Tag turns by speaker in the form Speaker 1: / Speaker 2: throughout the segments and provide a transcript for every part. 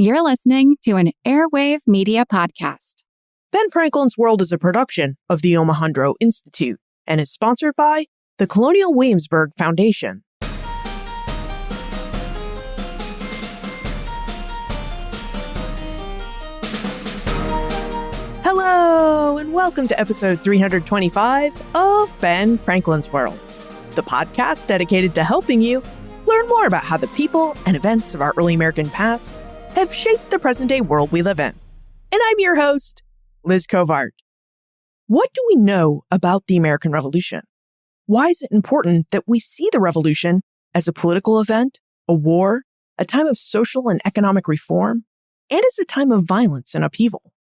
Speaker 1: You're listening to an Airwave Media Podcast.
Speaker 2: Ben Franklin's World is a production of the Omohundro Institute and is sponsored by the Colonial Williamsburg Foundation. Hello, and welcome to episode 325 of Ben Franklin's World, the podcast dedicated to helping you learn more about how the people and events of our early American past have shaped the present-day world we live in. And I'm your host, Liz Covart. What do we know about the American Revolution? Why is it important that we see the Revolution as a political event, a war, a time of social and economic reform, and as a time of violence and upheaval?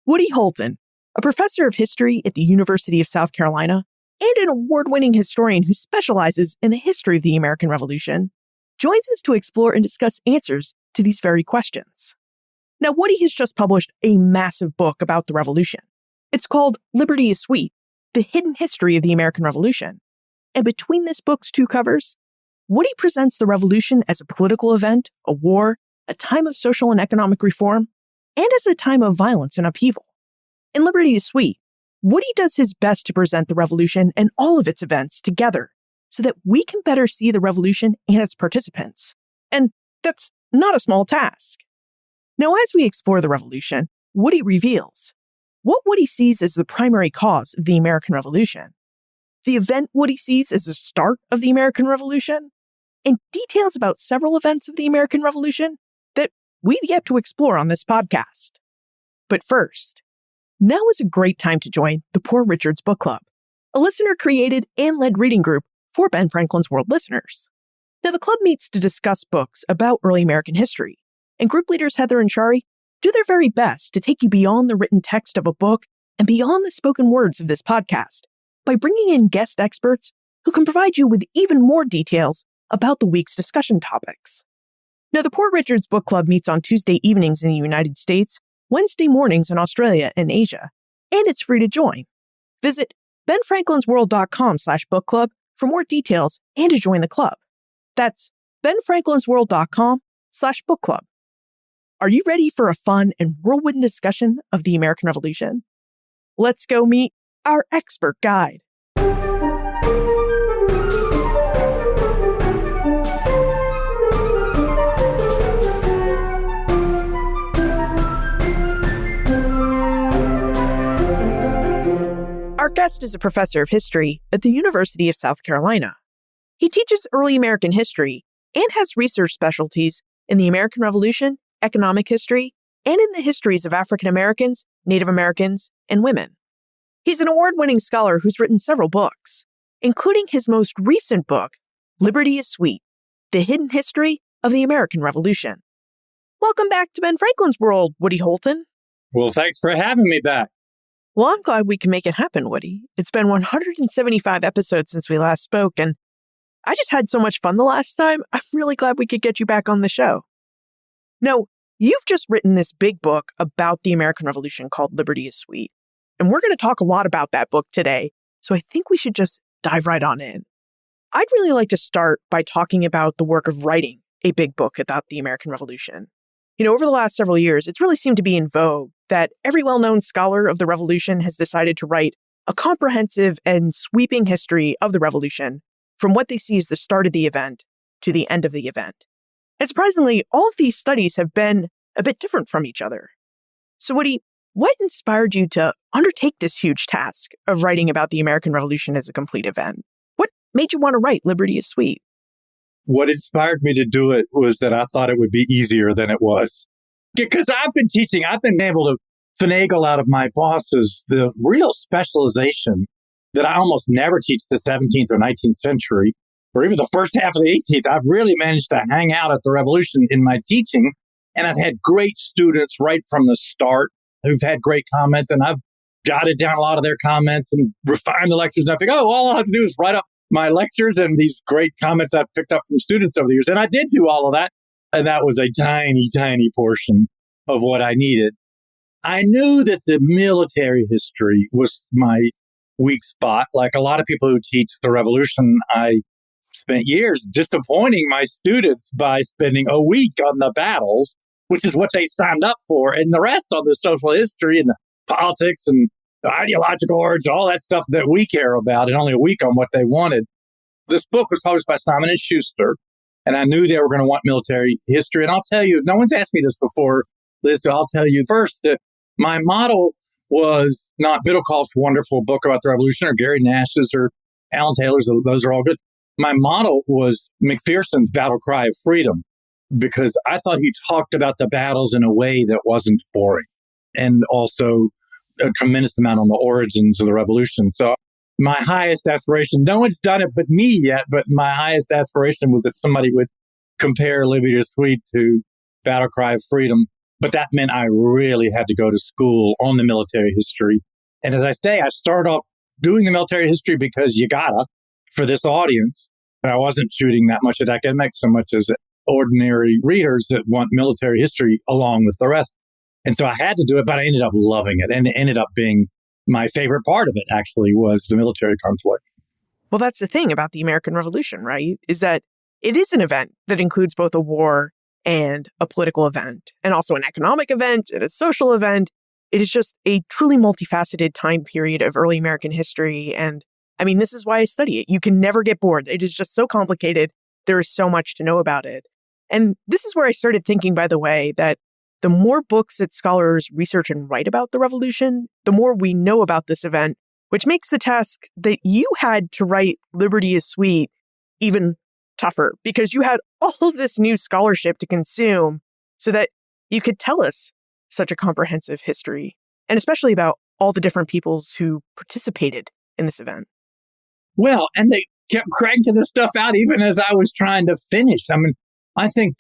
Speaker 2: Woody Holton, a professor of history at the University of South Carolina and an award-winning historian who specializes in the history of the American Revolution, joins us to explore and discuss answers to these very questions. Now, Woody has just published a massive book about the Revolution. It's called Liberty is Sweet, The Hidden History of the American Revolution. And between this book's two covers, Woody presents the Revolution as a political event, a war, a time of social and economic reform, and as a time of violence and upheaval. In Liberty is Sweet, Woody does his best to present the Revolution and all of its events together so that we can better see the Revolution and its participants. And that's not a small task. Now, as we explore the Revolution, Woody reveals what Woody sees as the primary cause of the American Revolution, the event Woody sees as the start of the American Revolution, and details about several events of the American Revolution that we've yet to explore on this podcast. But first, now is a great time to join the Poor Richard's Book Club, a listener-created and led reading group for Ben Franklin's World listeners. Now, the club meets to discuss books about early American history, and group leaders Heather and Shari do their very best to take you beyond the written text of a book and beyond the spoken words of this podcast by bringing in guest experts who can provide you with even more details about the week's discussion topics. Now, the Poor Richard's Book Club meets on Tuesday evenings in the United States, Wednesday mornings in Australia and Asia, and it's free to join. Visit benfranklinsworld.com/book club for more details and to join the club. That's benfranklinsworld.com/book club. Are you ready for a fun and whirlwind discussion of the American Revolution? Let's go meet our expert guide. Our guest is a professor of history at the University of South Carolina. He teaches early American history and has research specialties in the American Revolution, economic history, and in the histories of African Americans, Native Americans, and women. He's an award-winning scholar who's written several books, including his most recent book, Liberty is Sweet, The Hidden History of the American Revolution. Welcome back to Ben Franklin's World, Woody Holton.
Speaker 3: Well, thanks for having me back.
Speaker 2: Well, I'm glad we can make it happen, Woody. It's been 175 episodes since we last spoke, and I just had so much fun the last time. I'm really glad we could get you back on the show. Now, you've just written this big book about the American Revolution called Liberty is Sweet, and we're going to talk a lot about that book today, so I think we should just dive right on in. I'd really like to start by talking about the work of writing a big book about the American Revolution. You know, over the last several years, it's really seemed to be in vogue that every well-known scholar of the Revolution has decided to write a comprehensive and sweeping history of the Revolution from what they see as the start of the event to the end of the event. And surprisingly, all of these studies have been a bit different from each other. So Woody, what inspired you to undertake this huge task of writing about the American Revolution as a complete event? What made you want to write Liberty is Sweet?
Speaker 3: What inspired me to do it was that I thought it would be easier than it was. Because I've been able to finagle out of my bosses the real specialization that I almost never teach the 17th or 19th century, or even the first half of the 18th. I've really managed to hang out at the Revolution in my teaching, and I've had great students right from the start who've had great comments, and I've jotted down a lot of their comments and refined the lectures. And I think, all I have to do is write up my lectures and these great comments I've picked up from students over the years. And I did do all of that. And that was a tiny, tiny portion of what I needed. I knew that the military history was my weak spot. Like a lot of people who teach the Revolution, I spent years disappointing my students by spending a week on the battles which is what they signed up for. And the rest on the social history and the politics and the ideological origin, all that stuff that we care about, and only a week on what they wanted. This book was published by Simon & Schuster, and I knew they were going to want military history. And I'll tell you, no one's asked me this before, Liz, so I'll tell you first that my model was not Middlecoff's wonderful book about the revolution or Gary Nash's or Alan Taylor's. Those are all good. My model was McPherson's Battle Cry of Freedom, because I thought he talked about the battles in a way that wasn't boring, and also a tremendous amount on the origins of the revolution. So my highest aspiration, no one's done it but me yet, but my highest aspiration was that somebody would compare Liberty is Sweet to Battle Cry of Freedom. But that meant I really had to go to school on the military history. And as I say, I started off doing the military history because you gotta for this audience. But I wasn't shooting that much at academics so much as ordinary readers that want military history along with the rest. And so I had to do it, but I ended up loving it. And it ended up being my favorite part of it, actually, was the military conflict.
Speaker 2: Well, that's the thing about the American Revolution, right? Is that it is an event that includes both a war and a political event, and also an economic event and a social event. It is just a truly multifaceted time period of early American history. And I mean, this is why I study it. You can never get bored. It is just so complicated. There is so much to know about it. And this is where I started thinking, by the way, that the more books that scholars research and write about the revolution, the more we know about this event, which makes the task that you had to write Liberty is Sweet even tougher, because you had all of this new scholarship to consume so that you could tell us such a comprehensive history, and especially about all the different peoples who participated in this event.
Speaker 3: Well, and they kept cranking this stuff out even as I was trying to finish. I mean, I think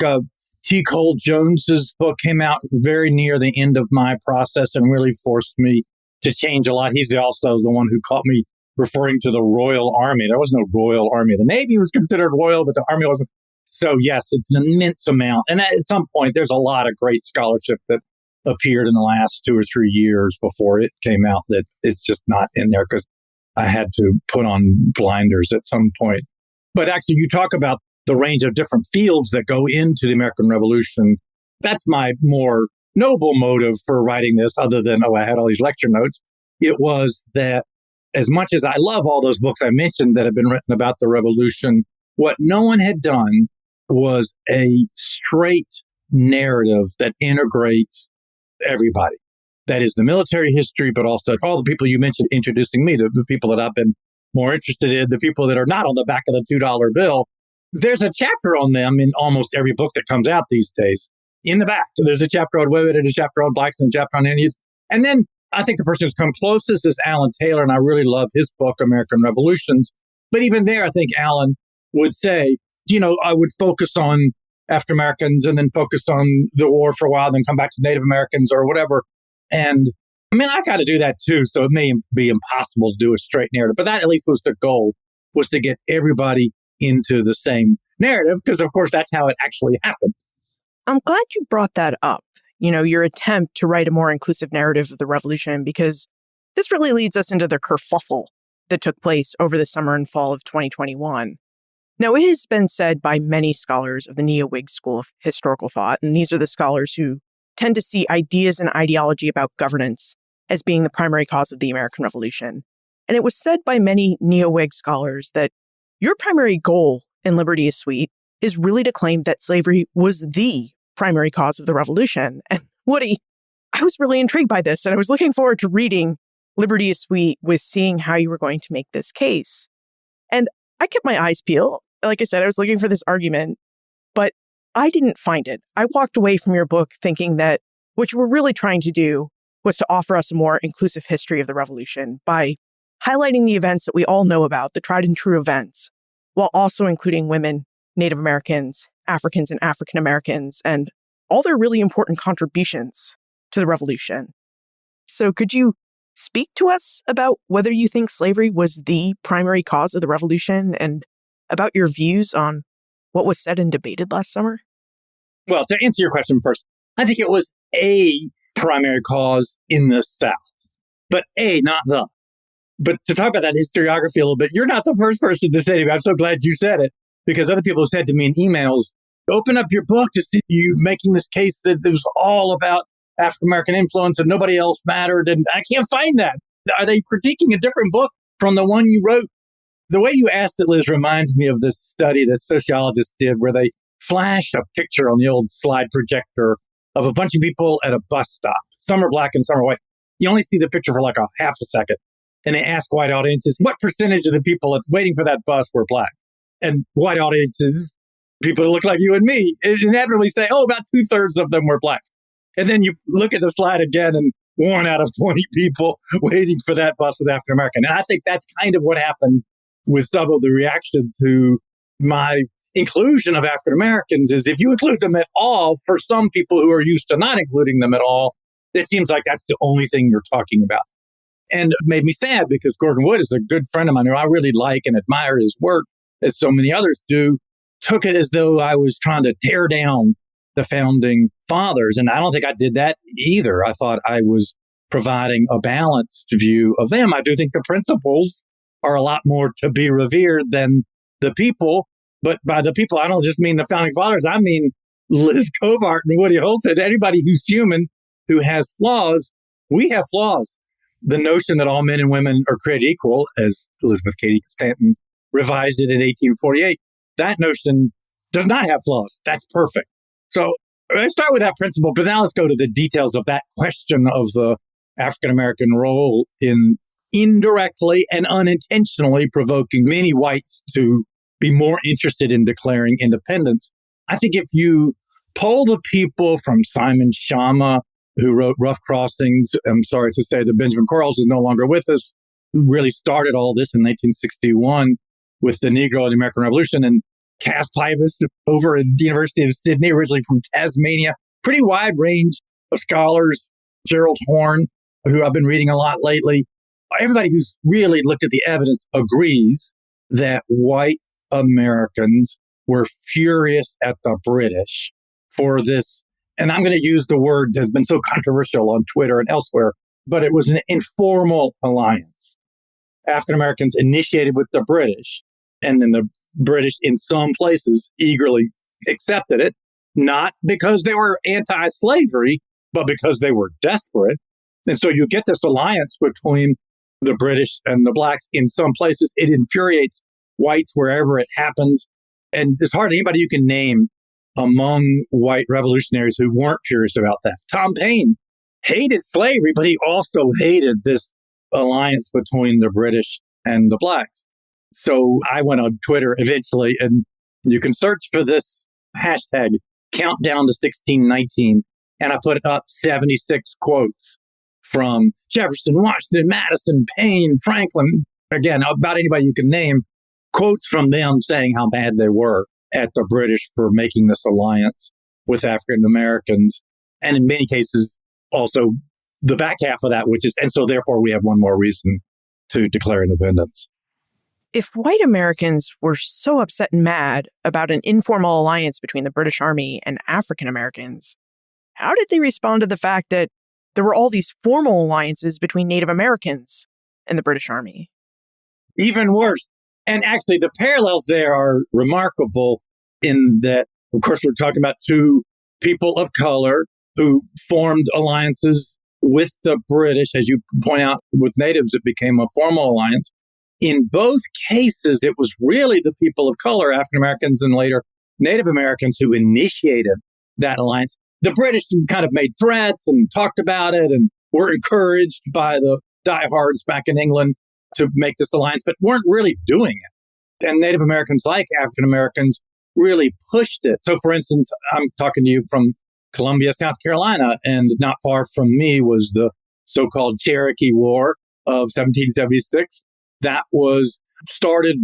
Speaker 3: T. Cole Jones's book came out very near the end of my process and really forced me to change a lot. He's also the one who caught me referring to the Royal Army. There was no Royal Army. The Navy was considered royal, but the Army wasn't. So yes, it's an immense amount. And at some point, there's a lot of great scholarship that appeared in the last 2 or 3 years before it came out that is just not in there because I had to put on blinders at some point. But actually, you talk about the range of different fields that go into the American Revolution. That's my more noble motive for writing this, other than, I had all these lecture notes. It was that as much as I love all those books I mentioned that have been written about the revolution, what no one had done was a straight narrative that integrates everybody. That is the military history, but also all the people you mentioned introducing me to, the people that I've been more interested in, the people that are not on the back of the $2 bill. There's a chapter on them in almost every book that comes out these days. In the back, there's a chapter on women and a chapter on blacks and a chapter on Indians. And then I think the person who's come closest is Alan Taylor, and I really love his book, American Revolutions. But even there, I think Alan would say, I would focus on African Americans and then focus on the war for a while, then come back to Native Americans or whatever. And I mean, I got to do that too. So it may be impossible to do a straight narrative, but that at least was the goal, was to get everybody into the same narrative, because of course that's how it actually happened.
Speaker 2: I'm glad you brought that up, your attempt to write a more inclusive narrative of the revolution, because this really leads us into the kerfuffle that took place over the summer and fall of 2021. Now, it has been said by many scholars of the neo-Whig school of historical thought, and these are the scholars who tend to see ideas and ideology about governance as being the primary cause of the American Revolution. And it was said by many neo-Whig scholars that your primary goal in Liberty is Sweet is really to claim that slavery was the primary cause of the revolution. And Woody, I was really intrigued by this, and I was looking forward to reading Liberty is Sweet with seeing how you were going to make this case. And I kept my eyes peeled. Like I said, I was looking for this argument, but I didn't find it. I walked away from your book thinking that what you were really trying to do was to offer us a more inclusive history of the revolution by highlighting the events that we all know about, the tried and true events, while also including women, Native Americans, Africans and African Americans, and all their really important contributions to the revolution. So could you speak to us about whether you think slavery was the primary cause of the revolution and about your views on what was said and debated last summer?
Speaker 3: Well, to answer your question first, I think it was a primary cause in the South, but not the. But to talk about that historiography a little bit, you're not the first person to say to me, I'm so glad you said it, because other people have said to me in emails, open up your book to see you making this case that it was all about African American influence and nobody else mattered. And I can't find that. Are they critiquing a different book from the one you wrote? The way you asked it, Liz, reminds me of this study that sociologists did where they flash a picture on the old slide projector of a bunch of people at a bus stop. Some are black and some are white. You only see the picture for like a half a second. And they ask white audiences, what percentage of the people waiting for that bus were black? And white audiences, people who look like you and me, inevitably say, oh, about 2/3 of them were black. And then you look at the slide again and 1 out of 20 people waiting for that bus was African American. And I think that's kind of what happened with some of the reaction to my inclusion of African Americans is if you include them at all, for some people who are used to not including them at all, it seems like that's the only thing you're talking about. And it made me sad because Gordon Wood is a good friend of mine who I really like and admire his work, as so many others do, took it as though I was trying to tear down the founding fathers. And I don't think I did that either. I thought I was providing a balanced view of them. I do think the principles are a lot more to be revered than the people. But by the people, I don't just mean the founding fathers. I mean Liz Covart and Woody Holton, anybody who's human, who has flaws. We have flaws. The notion that all men and women are created equal, as Elizabeth Cady Stanton revised it in 1848, that notion does not have flaws. That's perfect. So let's start with that principle, but now let's go to the details of that question of the African-American role in indirectly and unintentionally provoking many whites to be more interested in declaring independence. I think if you poll the people from Simon Schama, who wrote Rough Crossings, I'm sorry to say that Benjamin Quarles is no longer with us, who really started all this in 1961 with the Negro and the American Revolution, and Cass Pybus over at the University of Sydney, originally from Tasmania. Pretty wide range of scholars. Gerald Horne, who I've been reading a lot lately. Everybody who's really looked at the evidence agrees that white Americans were furious at the British for this. And I'm going to use the word that's been so controversial on Twitter and elsewhere, but it was an informal alliance. African Americans initiated with the British, and then the British in some places eagerly accepted it, not because they were anti-slavery, but because they were desperate. And so you get this alliance between the British and the blacks in some places. It infuriates whites wherever it happens. And there's hardly anybody you can name among white revolutionaries who weren't furious about that. Tom Paine hated slavery, but he also hated this alliance between the British and the blacks. So I went on Twitter eventually, and you can search for this hashtag, countdown to 1619, and I put up 76 quotes from Jefferson, Washington, Madison, Paine, Franklin, again, about anybody you can name, quotes from them saying how bad they were at the British for making this alliance with African Americans. And in many cases, also the back half of that, which is, and so therefore we have one more reason to declare independence.
Speaker 2: If white Americans were so upset and mad about an informal alliance between the British Army and African Americans, how did they respond to the fact that there were all these formal alliances between Native Americans and the British Army?
Speaker 3: Even worse. And actually, the parallels there are remarkable in that, of course, we're talking about two people of color who formed alliances with the British. As you point out, with natives, it became a formal alliance. In both cases, it was really the people of color, African Americans and later Native Americans, who initiated that alliance. The British kind of made threats and talked about it and were encouraged by the diehards back in England to make this alliance, but weren't really doing it. And Native Americans, like African Americans, really pushed it. So, for instance, I'm talking to you from Columbia, South Carolina, and not far from me was the so-called Cherokee War of 1776. That was started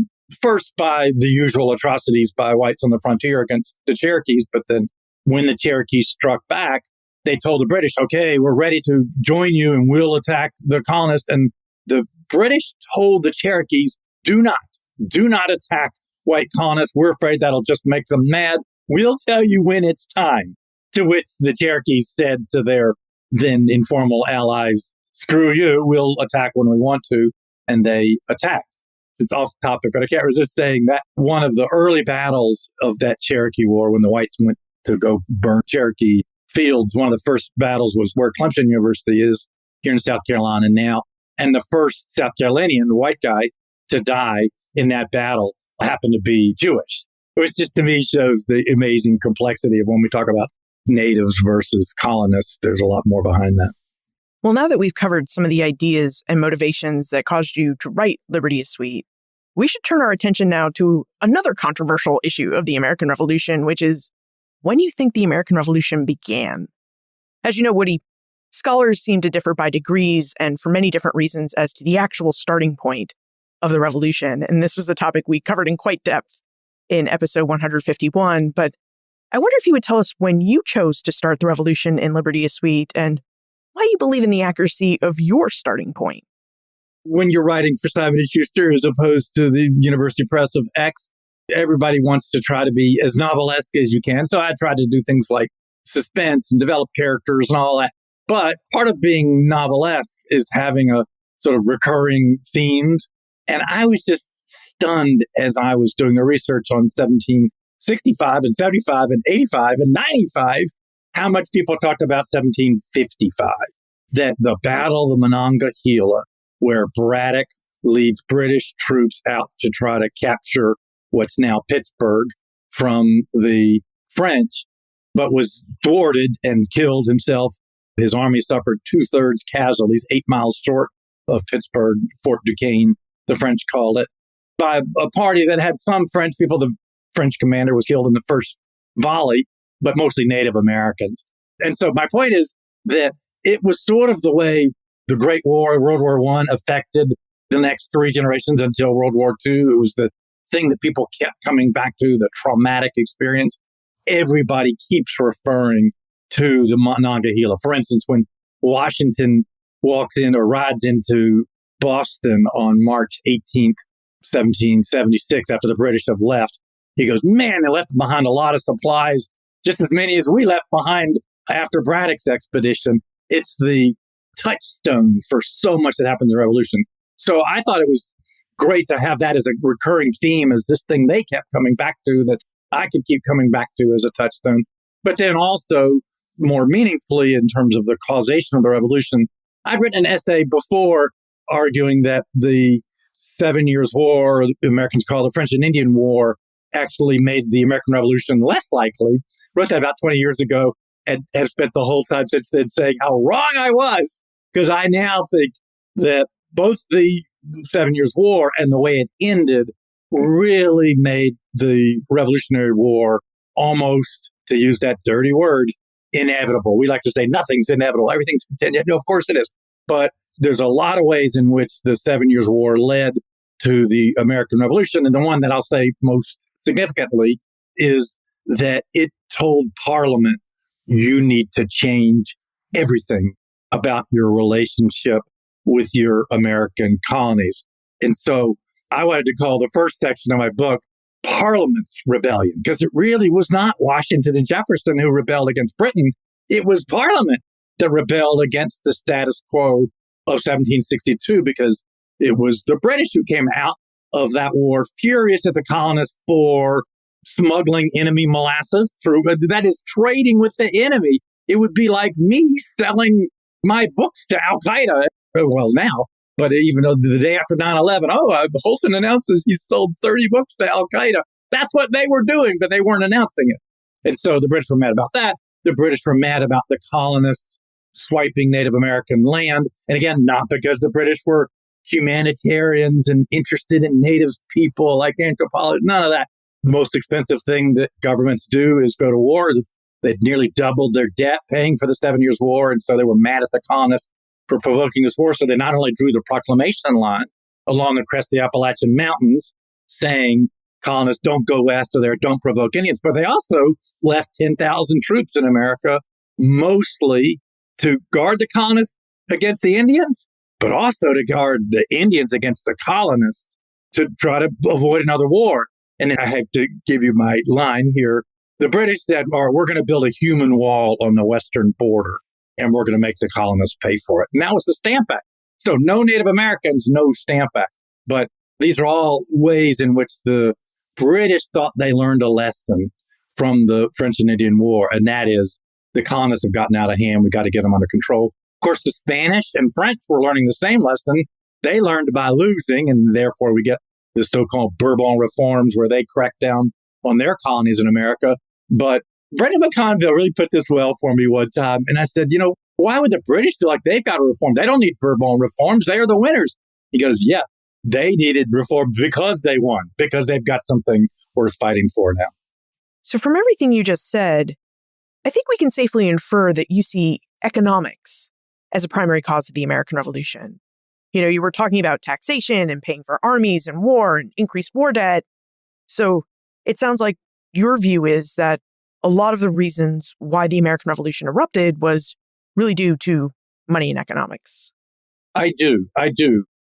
Speaker 3: first by the usual atrocities by whites on the frontier against the Cherokees. But then when the Cherokees struck back, they told the British, okay, we're ready to join you and we'll attack the colonists. And the British told the Cherokees, do not attack white colonists. We're afraid that'll just make them mad. We'll tell you when it's time. To which the Cherokees said to their then informal allies, screw you, we'll attack when we want to. And they attacked. it's off topic, but I can't resist saying that one of the early battles of that Cherokee War, when the whites went to go burn Cherokee fields, one of the first battles was where Clemson University is here in South Carolina now. And the first South Carolinian, the white guy, to die in that battle happened to be Jewish, which just to me shows the amazing complexity of when we talk about natives versus colonists. There's a lot more behind that.
Speaker 2: Well, now that we've covered some of the ideas and motivations that caused you to write Liberty is Sweet, we should turn our attention now to another controversial issue of the American Revolution, which is when you think the American Revolution began. As you know, Woody, scholars seem to differ by degrees and for many different reasons as to the actual starting point of the revolution. And this was a topic we covered in quite depth in episode 151. But I wonder if you would tell us when you chose to start the revolution in Liberty is Sweet and why you believe in the accuracy of your starting point.
Speaker 3: When you're writing for Simon & Schuster as opposed to the University Press of X, everybody wants to try to be as novelesque as you can. So I tried to do things like suspense and develop characters and all that. But part of being novelesque is having a sort of recurring themes. And I was just stunned as I was doing the research on 1765 and 75 and 85 and 95, how much people talked about 1755, that the Battle of the Monongahela, where Braddock leads British troops out to try to capture what's now Pittsburgh from the French, but was thwarted and killed himself. His army suffered 2/3 casualties, 8 miles short of Pittsburgh, Fort Duquesne, the French called it, by a party that had some French people. The French commander was killed in the first volley, but mostly Native Americans. And so my point is that it was sort of the way the Great War, World War I, affected the next 3 generations until World War II. It was the thing that people kept coming back to, the traumatic experience. Everybody keeps referring to the Monongahela. For instance, when Washington walks in or rides into Boston on March 18th, 1776, after the British have left, he goes, man, they left behind a lot of supplies, just as many as we left behind after Braddock's expedition. It's the touchstone for so much that happened in the Revolution. So I thought it was great to have that as a recurring theme, as this thing they kept coming back to that I could keep coming back to as a touchstone. But then also, more meaningfully in terms of the causation of the revolution, I'd written an essay before arguing that the 7 Years' War, the Americans call the French and Indian War, actually made the American Revolution less likely. Wrote that about 20 years ago and have spent the whole time since then saying how wrong I was, because I now think that both the 7 Years' War and the way it ended really made the Revolutionary War almost, to use that dirty word, inevitable. We like to say nothing's inevitable. Everything's contingent. No, of course it is. But there's a lot of ways in which the 7 Years' War led to the American Revolution. And the one that I'll say most significantly is that it told Parliament, you need to change everything about your relationship with your American colonies. And so I wanted to call the first section of my book Parliament's Rebellion, because it really was not Washington and Jefferson who rebelled against Britain. It was Parliament that rebelled against the status quo of 1762, because it was the British who came out of that war furious at the colonists for smuggling enemy molasses through. That is trading with the enemy. It would be like me selling my books to Al Qaeda. Well, now, but even though the day after 9/11, Holton announces he sold 30 books to Al Qaeda. That's what they were doing, but they weren't announcing it. And so the British were mad about that. The British were mad about the colonists swiping Native American land. And again, not because the British were humanitarians and interested in Native people like anthropology, none of that. The most expensive thing that governments do is go to war. They'd nearly doubled their debt paying for the 7 Years' War. And so they were mad at the colonists for provoking this war. So they not only drew the proclamation line along the crest of the Appalachian Mountains saying colonists don't go west of there, don't provoke Indians, but they also left 10,000 troops in America, mostly to guard the colonists against the Indians, but also to guard the Indians against the colonists to try to avoid another war. And I have to give you my line here. The British said, all right, we're going to build a human wall on the western border, and we're going to make the colonists pay for it. And that was the Stamp Act. So no Native Americans, no Stamp Act. But These are all ways in which the British thought they learned a lesson from the French and Indian War, and that is the colonists have gotten out of hand. We got to get them under control. Of course, the Spanish and French were learning the same lesson. They learned by losing, and therefore we get the so-called Bourbon reforms where they cracked down on their colonies in America. But Brendan McConville really put this well for me one time. And I said, why would the British feel like they've got to reform? They don't need Bourbon reforms. They are the winners. He goes, yeah, they needed reform because they won, because they've got something worth fighting for now.
Speaker 2: So from everything you just said, I think we can safely infer that you see economics as a primary cause of the American Revolution. You were talking about taxation and paying for armies and war and increased war debt. So it sounds like your view is that a lot of the reasons why the American Revolution erupted was really due to money and economics.
Speaker 3: I do.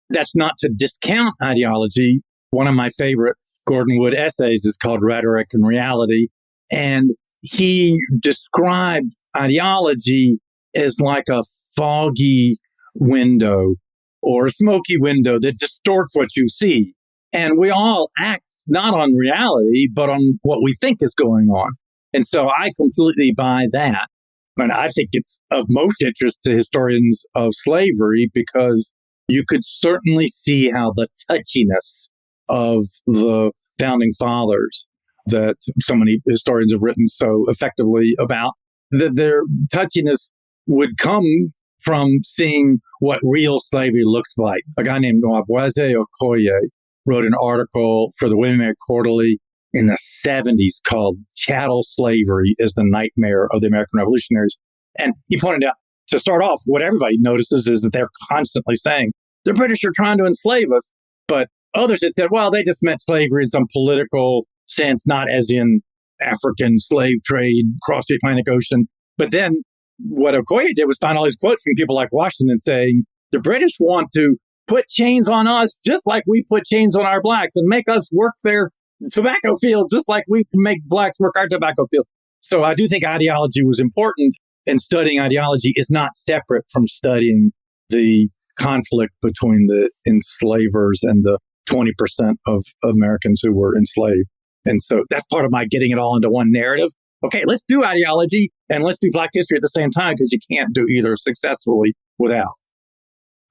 Speaker 3: That's not to discount ideology. One of my favorite Gordon Wood essays is called Rhetoric and Reality. And he described ideology as like a foggy window or a smoky window that distorts what you see. And we all act not on reality, but on what we think is going on. And so I completely buy that. And I think it's of most interest to historians of slavery because you could certainly see how the touchiness of the founding fathers that so many historians have written so effectively about, that their touchiness would come from seeing what real slavery looks like. A guy named Nwabweze Okoye wrote an article for the Women Quarterly in the 70s called Chattel Slavery is the Nightmare of the American Revolutionaries. And he pointed out, to start off, what everybody notices is that they're constantly saying, the British are trying to enslave us. But others had said, well, they just meant slavery in some political sense, not as in African slave trade across the Atlantic Ocean. But then what Okoye did was find all these quotes from people like Washington saying, the British want to put chains on us just like we put chains on our blacks and make us work their tobacco fields just like we make blacks work our tobacco fields. So I do think ideology was important, and studying ideology is not separate from studying the conflict between the enslavers and the 20% of Americans who were enslaved. And so that's part of my getting it all into one narrative. Okay, let's do ideology and let's do Black history at the same time, because you can't do either successfully without.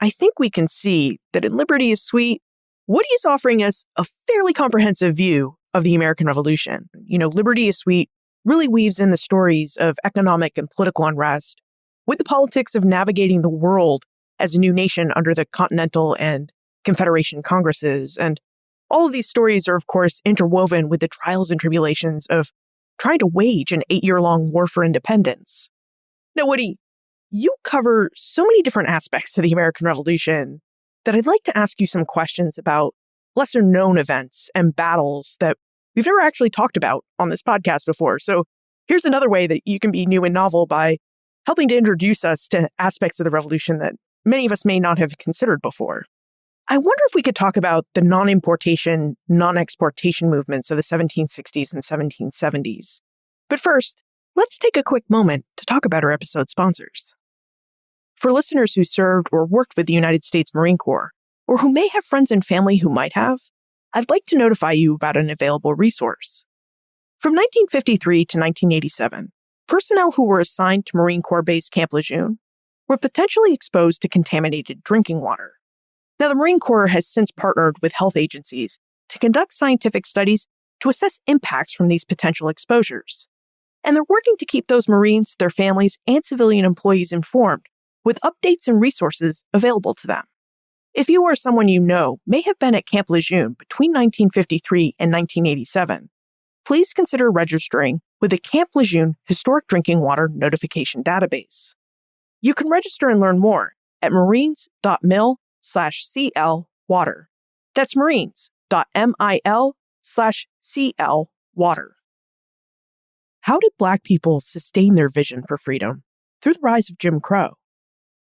Speaker 2: I think we can see that in Liberty is Sweet, Woody is offering us a fairly comprehensive view of the American Revolution. Liberty is Sweet really weaves in the stories of economic and political unrest with the politics of navigating the world as a new nation under the Continental and Confederation Congresses. And all of these stories are, of course, interwoven with the trials and tribulations of trying to wage an 8-year-long war for independence. Now, Woody, you cover so many different aspects of the American Revolution that I'd like to ask you some questions about lesser known events and battles that we've never actually talked about on this podcast before. So here's another way that you can be new and novel by helping to introduce us to aspects of the revolution that many of us may not have considered before. I wonder if we could talk about the non-importation, non-exportation movements of the 1760s and 1770s. But first, let's take a quick moment to talk about our episode sponsors. For listeners who served or worked with the United States Marine Corps, or who may have friends and family who might have, I'd like to notify you about an available resource. From 1953 to 1987, personnel who were assigned to Marine Corps Base Camp Lejeune were potentially exposed to contaminated drinking water. Now, the Marine Corps has since partnered with health agencies to conduct scientific studies to assess impacts from these potential exposures. And they're working to keep those Marines, their families, and civilian employees informed with updates and resources available to them. If you or someone you know may have been at Camp Lejeune between 1953 and 1987, please consider registering with the Camp Lejeune Historic Drinking Water Notification Database. You can register and learn more at marines.mil/CL water. That's marines.mil/CL water. How did Black people sustain their vision for freedom through the rise of Jim Crow?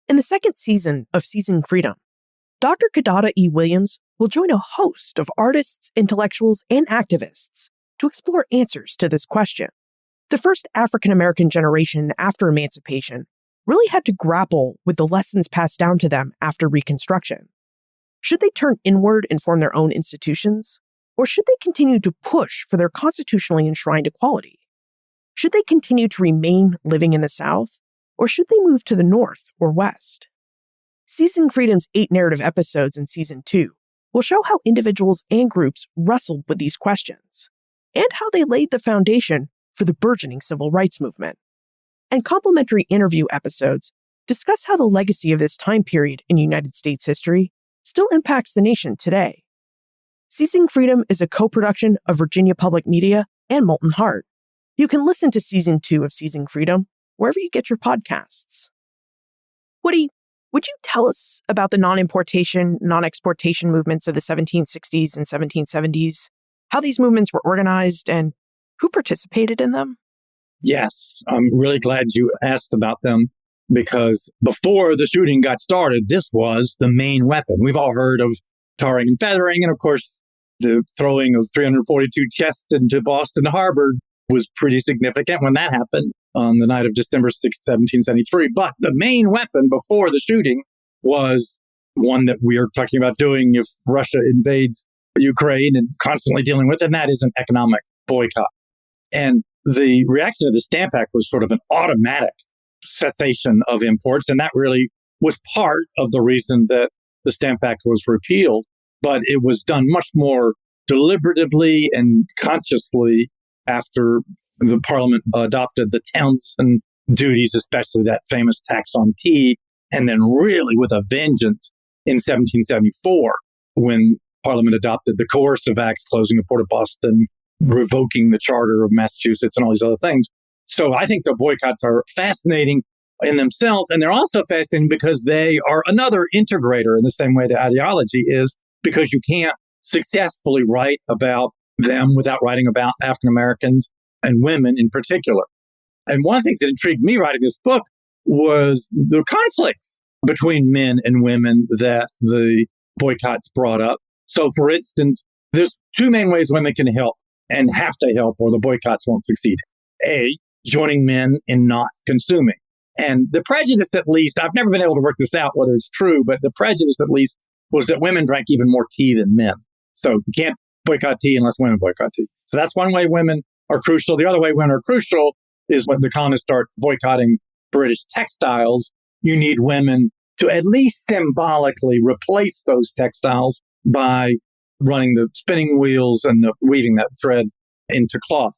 Speaker 2: In the second season of Seizing Freedom, Dr. Kadada E. Williams will join a host of artists, intellectuals, and activists to explore answers to this question. The first African-American generation after emancipation really had to grapple with the lessons passed down to them after Reconstruction. Should they turn inward and form their own institutions? Or should they continue to push for their constitutionally enshrined equality? Should they continue to remain living in the South? Or should they move to the North or West? Seizing Freedom's 8 narrative episodes in Season 2 will show how individuals and groups wrestled with these questions, and how they laid the foundation for the burgeoning civil rights movement. And complementary interview episodes discuss how the legacy of this time period in United States history still impacts the nation today. Seizing Freedom is a co-production of Virginia Public Media and Molten Heart. You can listen to Season 2 of Seizing Freedom wherever you get your podcasts. Woody, would you tell us about the non-importation, non-exportation movements of the 1760s and 1770s, how these movements were organized, and who participated in them?
Speaker 3: Yes, I'm really glad you asked about them because before the shooting got started, this was the main weapon. We've all heard of tarring and feathering, and of course, the throwing of 342 chests into Boston Harbor was pretty significant when that happened on the night of December 6, 1773. But the main weapon before the shooting was one that we are talking about doing if Russia invades Ukraine and constantly dealing with, and that is an economic boycott. And the reaction of the Stamp Act was sort of an automatic cessation of imports, and that really was part of the reason that the Stamp Act was repealed. But it was done much more deliberatively and consciously after the Parliament adopted the Townshend duties, especially that famous tax on tea, and then really with a vengeance in 1774 when Parliament adopted the coercive acts closing the port of Boston, revoking the charter of Massachusetts, and all these other things. So I think the boycotts are fascinating in themselves, and they're also fascinating because they are another integrator in the same way that ideology is, because you can't successfully write about them without writing about African Americans and women in particular. And one of the things that intrigued me writing this book was the conflicts between men and women that the boycotts brought up. So, for instance, there's 2 main ways women can help and have to help or the boycotts won't succeed. A, joining men in not consuming. And the prejudice, at least, I've never been able to work this out whether it's true, but the prejudice, at least, was that women drank even more tea than men. So you can't boycott tea unless women boycott tea. So that's one way women are crucial. The other way women are crucial is when the colonists start boycotting British textiles. You need women to at least symbolically replace those textiles by running the spinning wheels and weaving that thread into cloth.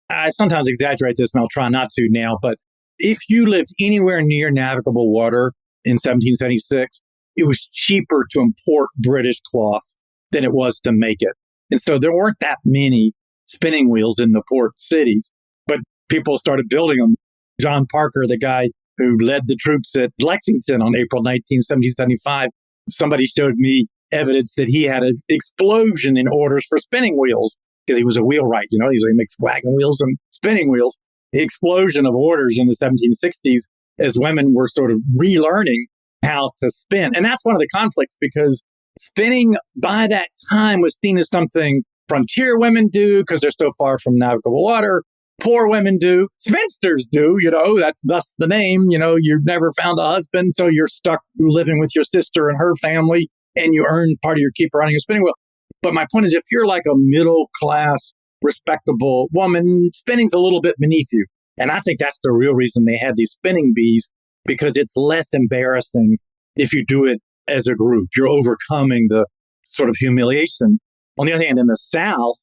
Speaker 3: I sometimes exaggerate this, and I'll try not to now, but if you lived anywhere near navigable water in 1776, it was cheaper to import British cloth than it was to make it. And so there weren't that many spinning wheels in the port cities, but people started building them. John Parker, the guy who led the troops at Lexington on April 19, 1775, somebody showed me evidence that he had an explosion in orders for spinning wheels because he was a wheelwright. You know, he makes wagon wheels and spinning wheels. The explosion of orders in the 1760s as women were sort of relearning how to spin. And that's one of the conflicts because spinning by that time was seen as something frontier women do because they're so far from navigable water. Poor women do. Spinsters do, that's thus the name. You've never found a husband, so you're stuck living with your sister and her family, and you earn part of your keep running a spinning wheel. But my point is, if you're like a middle class, respectable woman, spinning's a little bit beneath you. And I think that's the real reason they had these spinning bees, because it's less embarrassing if you do it as a group. You're overcoming the sort of humiliation. On the other hand, in the South,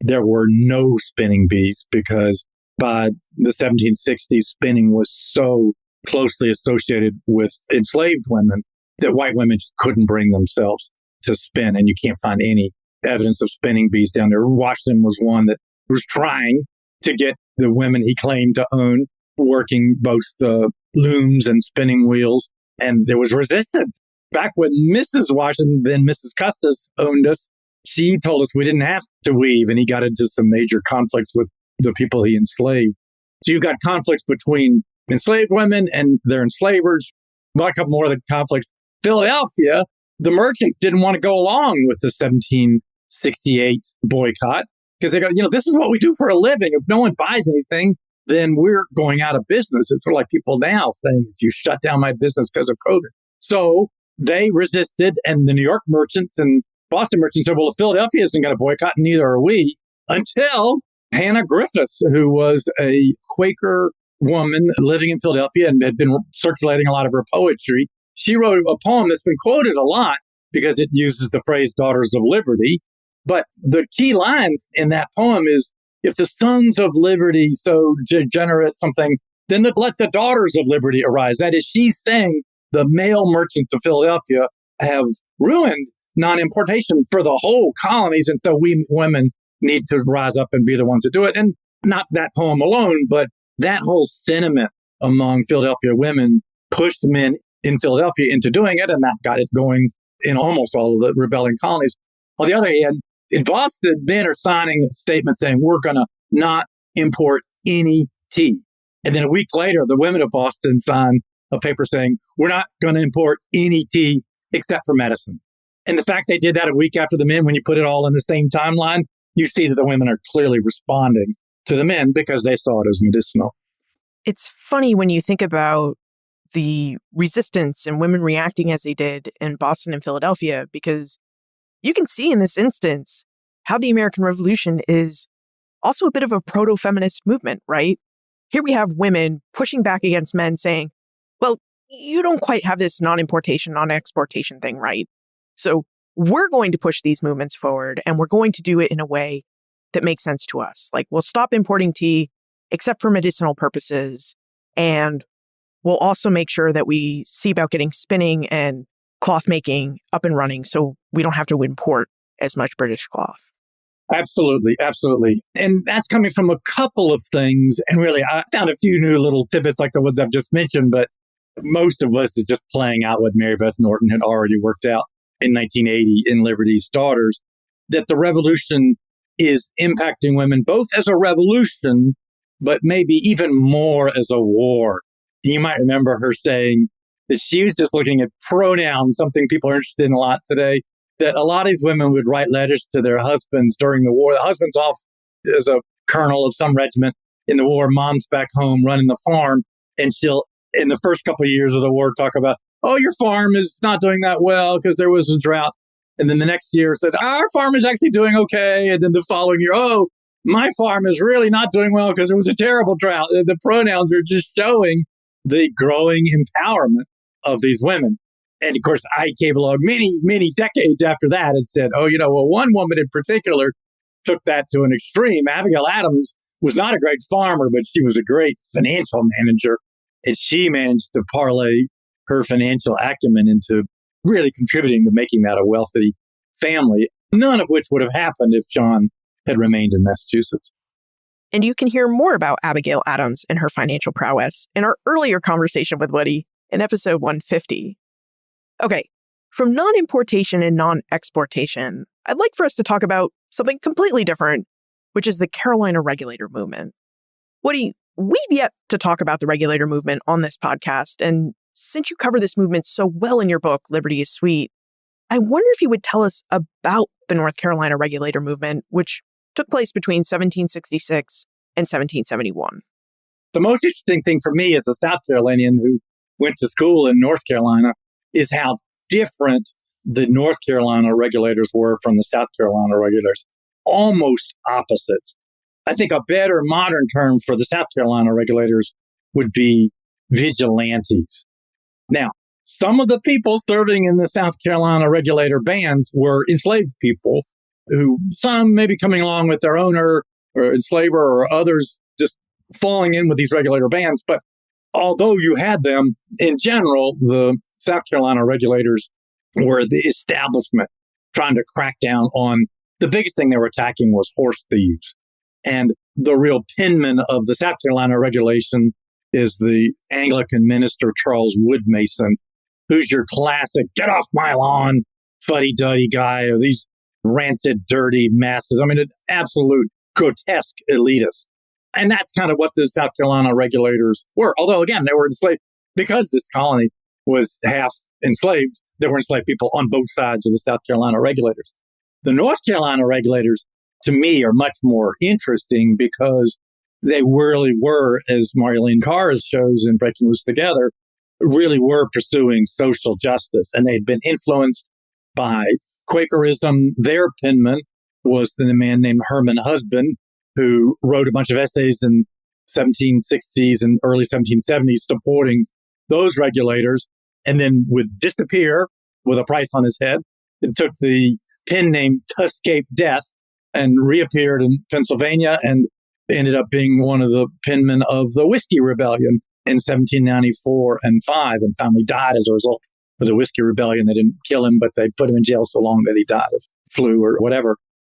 Speaker 3: there were no spinning bees because by the 1760s, spinning was so closely associated with enslaved women that white women just couldn't bring themselves to spin. And you can't find any evidence of spinning bees down there. Washington was one that was trying to get the women he claimed to own working both the looms and spinning wheels. And there was resistance. Back when Mrs. Washington, then Mrs. Custis, owned us, she told us we didn't have to weave, and he got into some major conflicts with the people he enslaved. So you've got conflicts between enslaved women and their enslavers. Well, a couple more of the conflicts. Philadelphia, the merchants didn't want to go along with the 1768 boycott because they go, this is what we do for a living. If no one buys anything, then we're going out of business. It's sort of like people now saying, if you shut down my business because of COVID. So they resisted, and the New York merchants and Boston merchants said, well, if Philadelphia isn't going to boycott, neither are we, until Hannah Griffiths, who was a Quaker woman living in Philadelphia and had been circulating a lot of her poetry. She wrote a poem that's been quoted a lot because it uses the phrase Daughters of Liberty. But the key line in that poem is, if the sons of liberty so degenerate something, then let the daughters of liberty arise. That is, she's saying the male merchants of Philadelphia have ruined non-importation for the whole colonies. And so we women need to rise up and be the ones to do it. And not that poem alone, but that whole sentiment among Philadelphia women pushed men in Philadelphia into doing it. And that got it going in almost all of the rebelling colonies. On the other hand, in Boston, men are signing statements saying, we're going to not import any tea. And then a week later, the women of Boston sign a paper saying, we're not going to import any tea except for medicine. And the fact they did that a week after the men, when you put it all in the same timeline, you see that the women are clearly responding to the men because they saw it as medicinal.
Speaker 2: It's funny when you think about the resistance and women reacting as they did in Boston and Philadelphia, because you can see in this instance how the American Revolution is also a bit of a proto-feminist movement, right? Here we have women pushing back against men saying, well, you don't quite have this non-importation, non-exportation thing right. So we're going to push these movements forward, and we're going to do it in a way that makes sense to us. Like, we'll stop importing tea except for medicinal purposes, and we'll also make sure that we see about getting spinning and cloth making up and running so we don't have to import as much British cloth.
Speaker 3: Absolutely, absolutely. And that's coming from a couple of things. And really, I found a few new little tidbits like the ones I've just mentioned, but most of us is just playing out what Mary Beth Norton had already worked out in 1980 in Liberty's Daughters, that the revolution is impacting women both as a revolution, but maybe even more as a war. You might remember her saying that she was just looking at pronouns, something people are interested in a lot today, that a lot of these women would write letters to their husbands during the war. The husband's off as a colonel of some regiment in the war. Mom's back home running the farm. And she'll, in the first couple of years of the war, talk about, oh, your farm is not doing that well because there was a drought. And then the next year said, our farm is actually doing okay. And then the following year, oh, my farm is really not doing well because it was a terrible drought. The pronouns are just showing the growing empowerment of these women. And of course, I came along many, many decades after that and said, oh, well, one woman in particular took that to an extreme. Abigail Adams was not a great farmer, but she was a great financial manager. And she managed to parlay her financial acumen into really contributing to making that a wealthy family, none of which would have happened if John had remained in Massachusetts.
Speaker 2: And you can hear more about Abigail Adams and her financial prowess in our earlier conversation with Woody in episode 150. Okay, from non-importation and non-exportation, I'd like for us to talk about something completely different, which is the Carolina Regulator Movement. Woody, we've yet to talk about the Regulator Movement on this podcast, and since you cover this movement so well in your book, Liberty is Sweet, I wonder if you would tell us about the North Carolina Regulator Movement, which took place between 1766 and 1771.
Speaker 3: The most interesting thing for me as a South Carolinian who went to school in North Carolina is how different the North Carolina regulators were from the South Carolina regulators. Almost opposites. I think a better modern term for the South Carolina regulators would be vigilantes. Now, some of the people serving in the South Carolina regulator bands were enslaved people who, some maybe coming along with their owner or enslaver, or others just falling in with these regulator bands. But although you had them, in general, the South Carolina regulators were the establishment trying to crack down on the biggest thing they were attacking was horse thieves. And the real penman of the South Carolina regulation is the Anglican minister, Charles Woodmason, who's your classic, get off my lawn, fuddy-duddy guy, or these rancid, dirty masses. I mean, an absolute grotesque elitist. And that's kind of what the South Carolina regulators were. Although, again, they were enslaved because this colony was half enslaved. There were enslaved people on both sides of the South Carolina regulators. The North Carolina regulators, to me, are much more interesting because they really were, as Marlene Carr shows in Breaking Loose Together, really were pursuing social justice, and they'd been influenced by Quakerism. Their penman was the man named Herman Husband, who wrote a bunch of essays in 1760s and early 1770s supporting those regulators, and then would disappear with a price on his head. It took the pen name Tuskegee Death and reappeared in Pennsylvania and ended up being one of the penmen of the Whiskey Rebellion in 1794 and 5, and finally died as a result of the Whiskey Rebellion. They didn't kill him, but they put him in jail so long that he died of flu or whatever.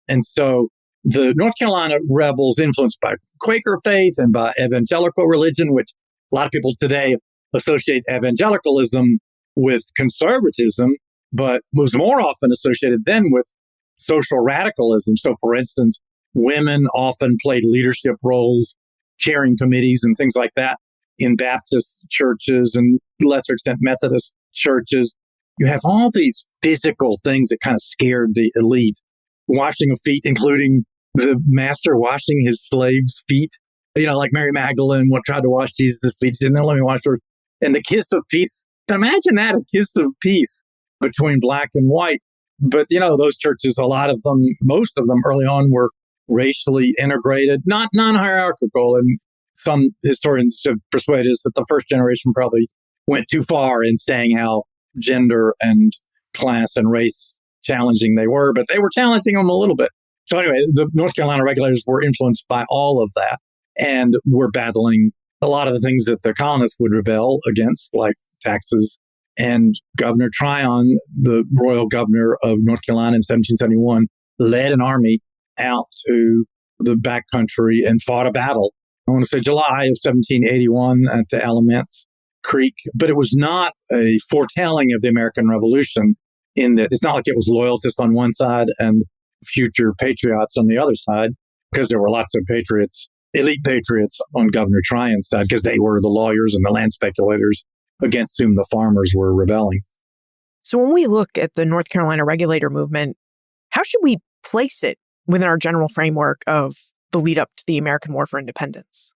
Speaker 3: And so the North Carolina rebels, influenced by Quaker faith and by evangelical religion, which a lot of people today associate evangelicalism with conservatism, but was more often associated then with social radicalism. So, for instance, women often played leadership roles, chairing committees and things like that in Baptist churches and to lesser extent Methodist churches. You have all these physical things that kind of scared the elite. Washing of feet, including the master washing his slaves' feet. Like Mary Magdalene tried to wash Jesus' feet. She said, no, let me wash her. And the kiss of peace. Imagine that, a kiss of peace between black and white. But, those churches, a lot of them, most of them early on were racially integrated, not non-hierarchical. And some historians have persuaded us that the first generation probably went too far in saying how gender and class and race challenging they were, but they were challenging them a little bit. So anyway, the North Carolina regulators were influenced by all of that and were battling a lot of the things that the colonists would rebel against, like taxes. And Governor Tryon, the royal governor of North Carolina in 1771, led an army out to the backcountry and fought a battle. I want to say July of 1781 at the Alamance Creek, but it was not a foretelling of the American Revolution in that it's not like it was loyalists on one side and future patriots on the other side, because there were lots of patriots, elite patriots on Governor Tryon's side, because they were the lawyers and the land speculators against whom the farmers were rebelling.
Speaker 2: So when we look at the North Carolina regulator movement, how should we place it within our general framework of the lead up to the American War for Independence?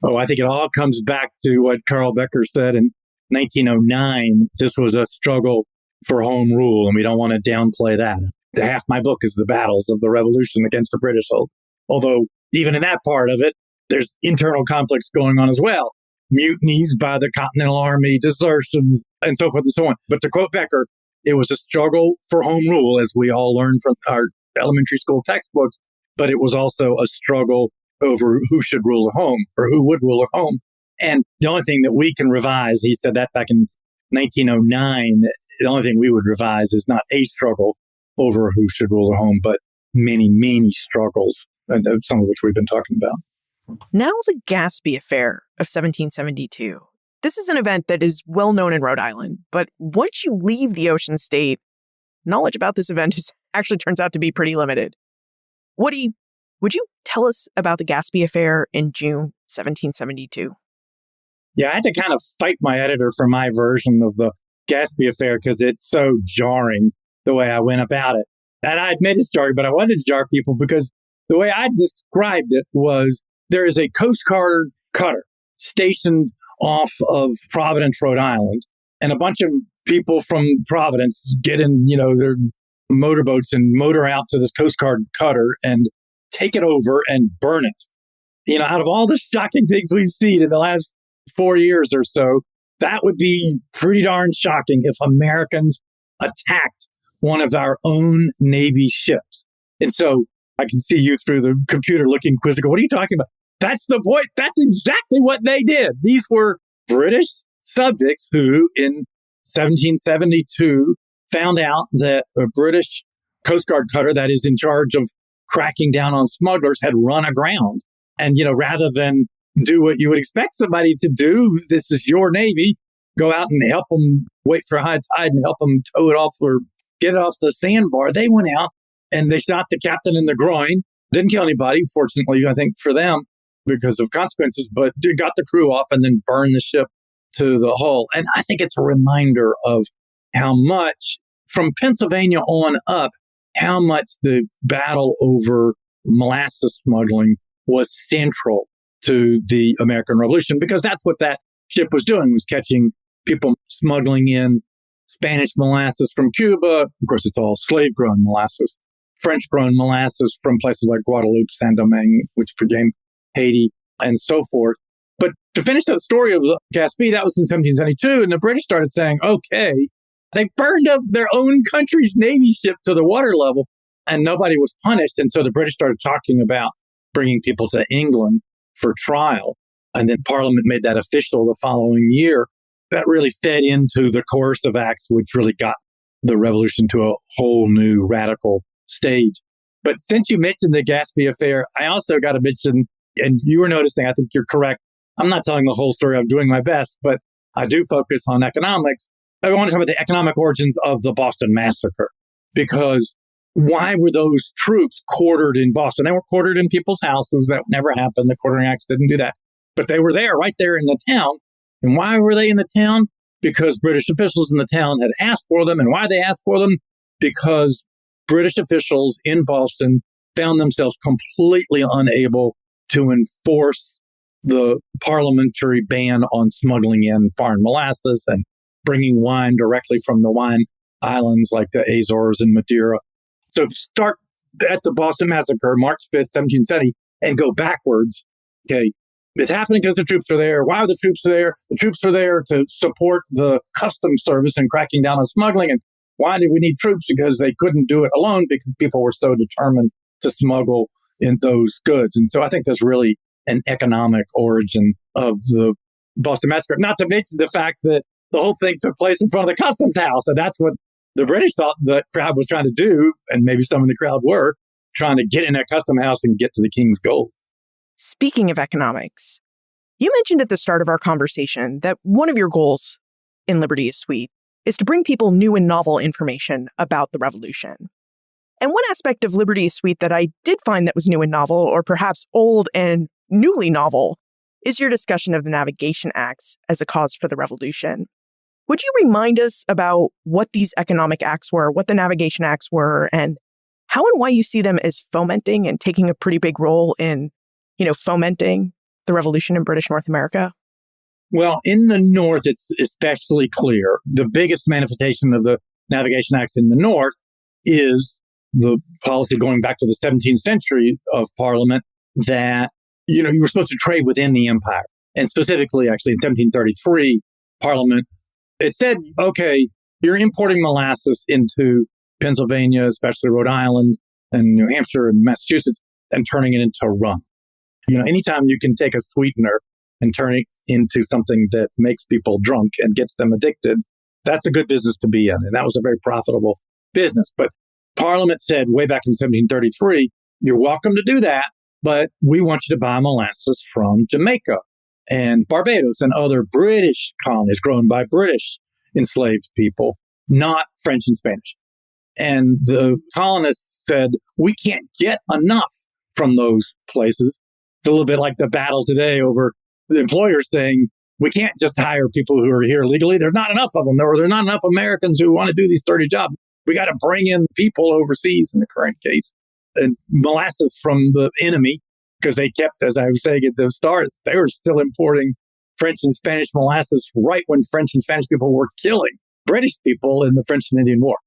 Speaker 3: Oh, I think it all comes back to what Carl Becker said in 1909. This was a struggle for home rule, and we don't want to downplay that. Half my book is the battles of the Revolution against the British. Although even in that part of it, there's internal conflicts going on as well. Mutinies by the Continental Army, desertions, and so forth and so on. But to quote Becker, it was a struggle for home rule, as we all learned from our elementary school textbooks, but it was also a struggle over who should rule at home or who would rule at home. And the only thing that we can revise, he said that back in 1909, the only thing we would revise is not a struggle over who should rule at home, but many, many struggles, and some of which we've been talking about.
Speaker 2: Now, the Gaspee Affair of 1772. This is an event that is well known in Rhode Island, but once you leave the Ocean State, knowledge about this event actually turns out to be pretty limited. Woody, would you tell us about the Gaspee Affair in June 1772?
Speaker 3: Yeah, I had to kind of fight my editor for my version of the Gaspee Affair because it's so jarring the way I went about it. And I admit it's jarring, but I wanted to jar people because the way I described it was there is a Coast Guard cutter stationed off of Providence, Rhode Island, and a bunch of people from Providence get in, their motorboats and motor out to this Coast Guard cutter and take it over and burn it. Out of all the shocking things we've seen in the last 4 years or so, that would be pretty darn shocking if Americans attacked one of our own Navy ships. And so I can see you through the computer looking quizzical. What are you talking about? That's the point. That's exactly what they did. These were British subjects who in 1772 found out that a British Coast Guard cutter that is in charge of cracking down on smugglers had run aground. And, rather than do what you would expect somebody to do, this is your Navy, go out and help them wait for high tide and help them tow it off or get it off the sandbar. They went out and they shot the captain in the groin. Didn't kill anybody, fortunately, I think, for them because of consequences, but got the crew off and then burned the ship to the hull. And I think it's a reminder of how much, from Pennsylvania on up, how much the battle over molasses smuggling was central to the American Revolution, because that's what that ship was doing, was catching people smuggling in Spanish molasses from Cuba. Of course, it's all slave-grown molasses. French-grown molasses from places like Guadeloupe, Saint-Domingue, which became Haiti, and so forth. But to finish that story of Gaspé, that was in 1772, and the British started saying, okay, they burned up their own country's Navy ship to the water level, and nobody was punished. And so the British started talking about bringing people to England for trial. And then Parliament made that official the following year. That really fed into the coercive acts, which really got the revolution to a whole new radical stage. But since you mentioned the Gaspé affair, I also got to mention, and you were noticing, I think you're correct. I'm not telling the whole story. I'm doing my best, but I do focus on economics. I want to talk about the economic origins of the Boston Massacre, because why were those troops quartered in Boston? They were quartered in people's houses. That never happened. The quartering acts didn't do that. But they were there, right there in the town. And why were they in the town? Because British officials in the town had asked for them. And why they asked for them? Because British officials in Boston found themselves completely unable to enforce the parliamentary ban on smuggling in foreign molasses and bringing wine directly from the wine islands like the Azores and Madeira. So start at the Boston Massacre, March 5th, 1770, and go backwards. Okay, it's happening because the troops are there. Why are the troops there? The troops are there to support the customs service and cracking down on smuggling. And why did we need troops? Because they couldn't do it alone because people were so determined to smuggle in those goods. And so I think there's really an economic origin of the Boston Massacre, not to mention the fact that the whole thing took place in front of the customs house. And that's what the British thought the crowd was trying to do. And maybe some in the crowd were trying to get in that custom house and get to the king's gold.
Speaker 2: Speaking of economics, you mentioned at the start of our conversation that one of your goals in Liberty is Sweet is to bring people new and novel information about the revolution. And one aspect of Liberty is Sweet that I did find that was new and novel, or perhaps old and newly novel, is your discussion of the Navigation Acts as a cause for the revolution. Would you remind us about what these economic acts were, what the Navigation Acts were, and how and why you see them as fomenting and taking a pretty big role in, fomenting the revolution in British North America?
Speaker 3: Well, in the North, it's especially clear. The biggest manifestation of the Navigation Acts in the North is the policy going back to the 17th century of Parliament that, you were supposed to trade within the empire. And specifically, actually, in 1733, Parliament, it said, okay, you're importing molasses into Pennsylvania, especially Rhode Island and New Hampshire and Massachusetts, and turning it into rum. Anytime you can take a sweetener and turn it into something that makes people drunk and gets them addicted, that's a good business to be in. And that was a very profitable business. But Parliament said way back in 1733, you're welcome to do that, but we want you to buy molasses from Jamaica and Barbados and other British colonies grown by British enslaved people, not French and Spanish. And the colonists said, we can't get enough from those places. It's a little bit like the battle today over the employers saying, we can't just hire people who are here legally. There's not enough of them, or there are not enough Americans who want to do these dirty jobs. We got to bring in people overseas in the current case. And molasses from the enemy, because they kept, as I was saying at the start, they were still importing French and Spanish molasses right when French and Spanish people were killing British people in the French and Indian War.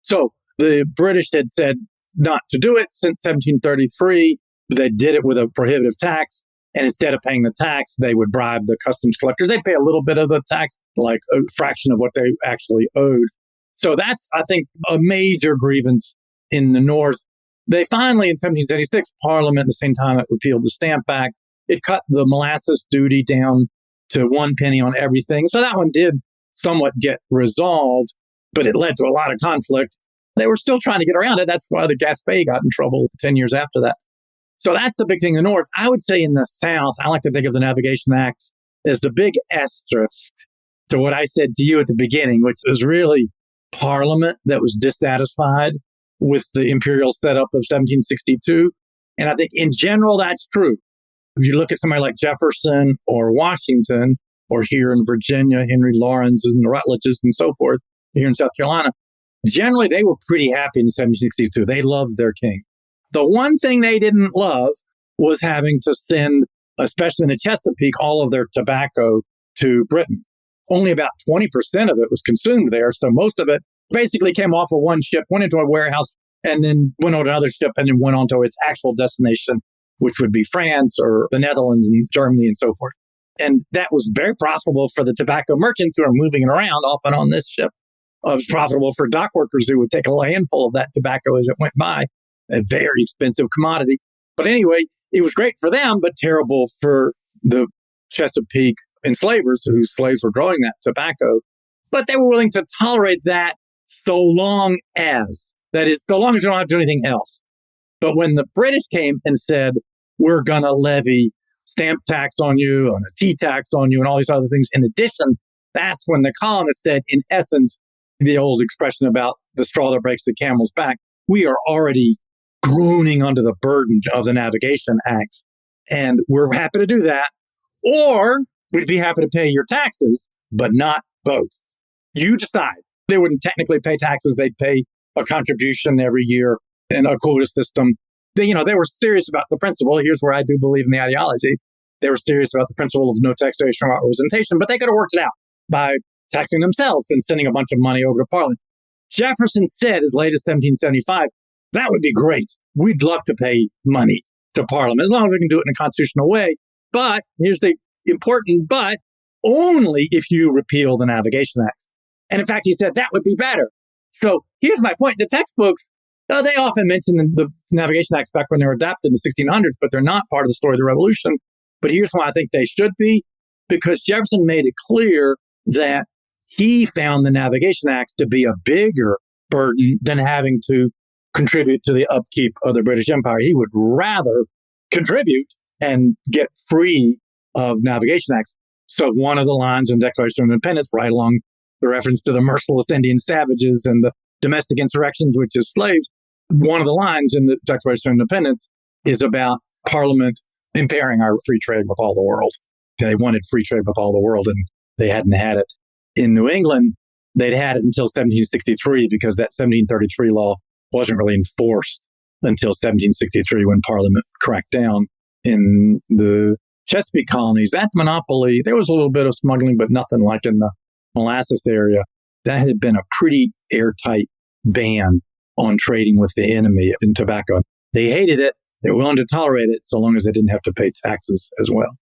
Speaker 3: So the British had said not to do it since 1733. They did it with a prohibitive tax. And instead of paying the tax, they would bribe the customs collectors. They'd pay a little bit of the tax, like a fraction of what they actually owed. So that's, I think, a major grievance in the North. They finally, in 1776, Parliament, at the same time it repealed the Stamp Act, it cut the molasses duty down to 1 penny on everything. So that one did somewhat get resolved, but it led to a lot of conflict. They were still trying to get around it. That's why the Gaspé got in trouble 10 years after that. So that's the big thing in the North. I would say in the South, I like to think of the Navigation Acts as the big asterisk to what I said to you at the beginning, which was really Parliament that was dissatisfied with the imperial setup of 1762. And I think in general, that's true. If you look at somebody like Jefferson or Washington, or here in Virginia, Henry Lawrence and the Rutledges and so forth, here in South Carolina, generally they were pretty happy in 1762. They loved their king. The one thing they didn't love was having to send, especially in the Chesapeake, all of their tobacco to Britain. only about 20% of it was consumed there. So most of it basically came off of one ship, went into a warehouse, and then went on another ship, and then went on to its actual destination, which would be France or the Netherlands and Germany and so forth. And that was very profitable for the tobacco merchants who are moving it around off and on this ship. It was profitable for dock workers who would take a handful of that tobacco as it went by, a very expensive commodity. But anyway, it was great for them, but terrible for the Chesapeake enslavers whose slaves were growing that tobacco. But they were willing to tolerate that so long as you don't have to do anything else. But when the British came and said, we're going to levy stamp tax on you and a tea tax on you and all these other things in addition, that's when the colonists said, in essence, the old expression about the straw that breaks the camel's back, we are already groaning under the burden of the Navigation Acts. And we're happy to do that. Or we'd be happy to pay your taxes, but not both. You decide. They wouldn't technically pay taxes. They'd pay a contribution every year in a quota system. They were serious about the principle. Here's where I do believe in the ideology. They were serious about the principle of no taxation without representation, but they could have worked it out by taxing themselves and sending a bunch of money over to Parliament. Jefferson said as late as 1775, that would be great. We'd love to pay money to Parliament as long as we can do it in a constitutional way. But here's the important but, only if you repeal the Navigation Acts. And in fact, he said that would be better. So here's my point. The textbooks, they often mention the Navigation Acts back when they were adopted in the 1600s, but they're not part of the story of the Revolution. But here's why I think they should be, because Jefferson made it clear that he found the Navigation Acts to be a bigger burden than having to contribute to the upkeep of the British Empire. He would rather contribute and get free of Navigation Acts. So one of the lines in Declaration of Independence, right along the reference to the merciless Indian savages and the domestic insurrections, which is slaves, one of the lines in the Declaration of Independence is about Parliament impairing our free trade with all the world. They wanted free trade with all the world, and they hadn't had it. In New England, they'd had it until 1763 because that 1733 law wasn't really enforced until 1763 when Parliament cracked down. In the Chesapeake colonies, that monopoly, there was a little bit of smuggling, but nothing like in the molasses area. That had been a pretty airtight ban on trading with the enemy in tobacco. They hated it. They were willing to tolerate it so long as they didn't have to pay taxes as well.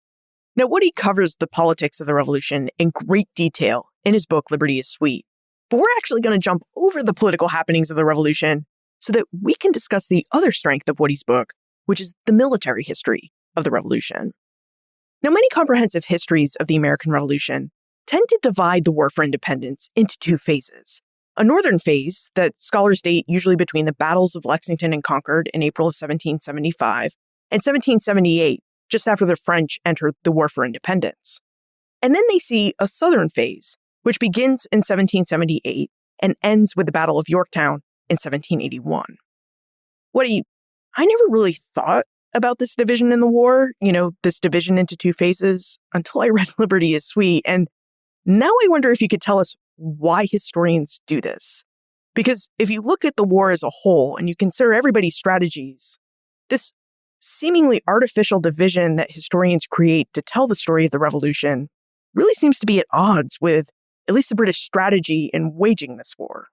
Speaker 2: Now, Woody covers the politics of the Revolution in great detail in his book, Liberty is Sweet. But we're actually going to jump over the political happenings of the Revolution so that we can discuss the other strength of Woody's book, which is the military history of the Revolution. Now, many comprehensive histories of the American Revolution tend to divide the War for Independence into two phases. A northern phase that scholars date usually between the battles of Lexington and Concord in April of 1775 and 1778, just after the French entered the War for Independence. And then they see a southern phase, which begins in 1778 and ends with the Battle of Yorktown in 1781. I never really thought about this division in the war, this division into two phases, until I read Liberty is Sweet. And now I wonder if you could tell us why historians do this. Because if you look at the war as a whole and you consider everybody's strategies, this seemingly artificial division that historians create to tell the story of the Revolution really seems to be at odds with at least the British strategy in waging this war.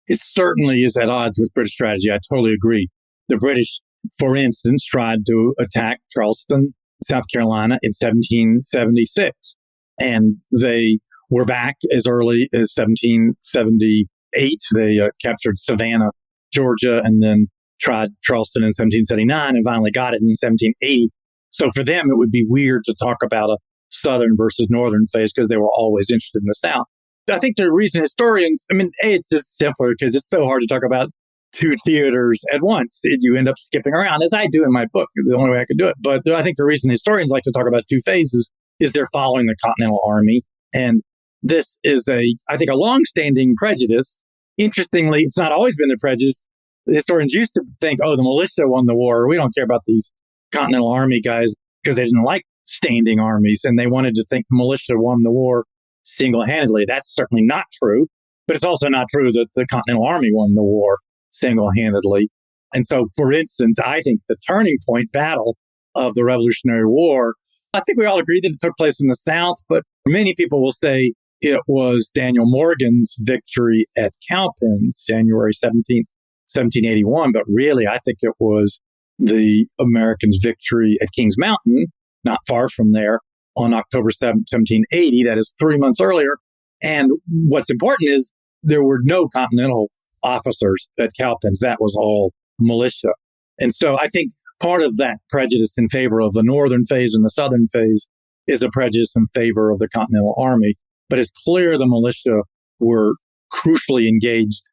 Speaker 3: It certainly is at odds with British strategy. I totally agree. The British, for instance, tried to attack Charleston, South Carolina in 1776. And they were back as early as 1778. They captured Savannah, Georgia, and then tried Charleston in 1779 and finally got it in 1780. So for them, it would be weird to talk about a Southern versus Northern phase because they were always interested in the South. I think the reason historians, it's just simpler because it's so hard to talk about two theaters at once. You end up skipping around, as I do in my book, the only way I could do it. But I think the reason historians like to talk about two phases is they're following the Continental Army. And this is I think a longstanding prejudice. Interestingly, it's not always been the prejudice. The historians used to think, the militia won the war. We don't care about these Continental Army guys because they didn't like standing armies. And they wanted to think the militia won the war single-handedly. That's certainly not true. But it's also not true that the Continental Army won the war single-handedly. And so, for instance, I think the turning point battle of the Revolutionary War I think we all agree that it took place in the South, but many people will say it was Daniel Morgan's victory at Cowpens, January 17th, 1781. But really, I think it was the Americans' victory at Kings Mountain, not far from there, on October 7th, 1780. That is 3 months earlier. And what's important is there were no Continental officers at Cowpens. That was all militia. And so I think part of that prejudice in favor of the northern phase and the southern phase is a prejudice in favor of the Continental Army. But it's clear the militia were crucially engaged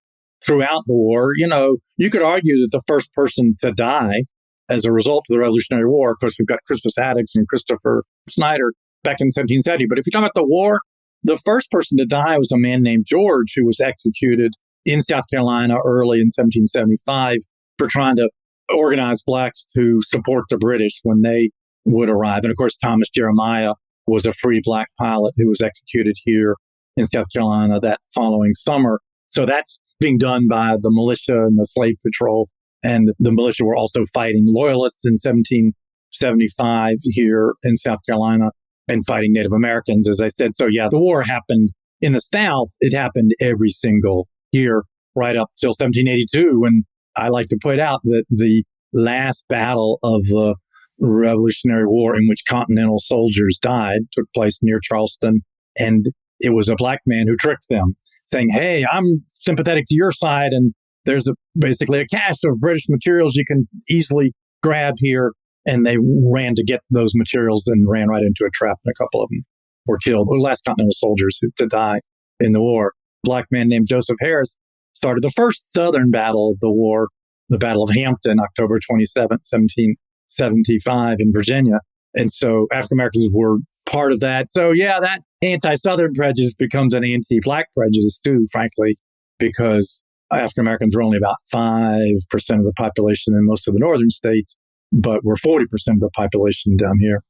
Speaker 3: throughout the war. You know, you could argue that the first person to die as a result of the Revolutionary War, of course, we've got Crispus Attucks and Christopher Snyder back in 1770. But if you talk about the war, the first person to die was a man named George, who was executed in South Carolina early in 1775 for trying to organize blacks to support the British when they would arrive. And of course, Thomas Jeremiah was a free black pilot who was executed here in South Carolina that following summer. So that's being done by the militia and the slave patrol. And the militia were also fighting loyalists in 1775 here in South Carolina and fighting Native Americans, as I said. So yeah, the war happened in the South. It happened every single year right up till 1782, when I like to point out that the last battle of the Revolutionary War in which Continental soldiers died took place near Charleston. And it was a black man who tricked them, saying, hey, I'm sympathetic to your side, and there's basically a cache of British materials you can easily grab here. And they ran to get those materials and ran right into a trap, and a couple of them were killed. The last Continental soldiers to die in the war. A black man named Joseph Harris started the first Southern battle of the war, the Battle of Hampton, October 27, 1775 in Virginia. And so African Americans were part of that. So yeah, that anti-Southern prejudice becomes an anti-black prejudice too, frankly, because African Americans were only about 5% of the population in most of the northern states, but we're 40% of the population down here.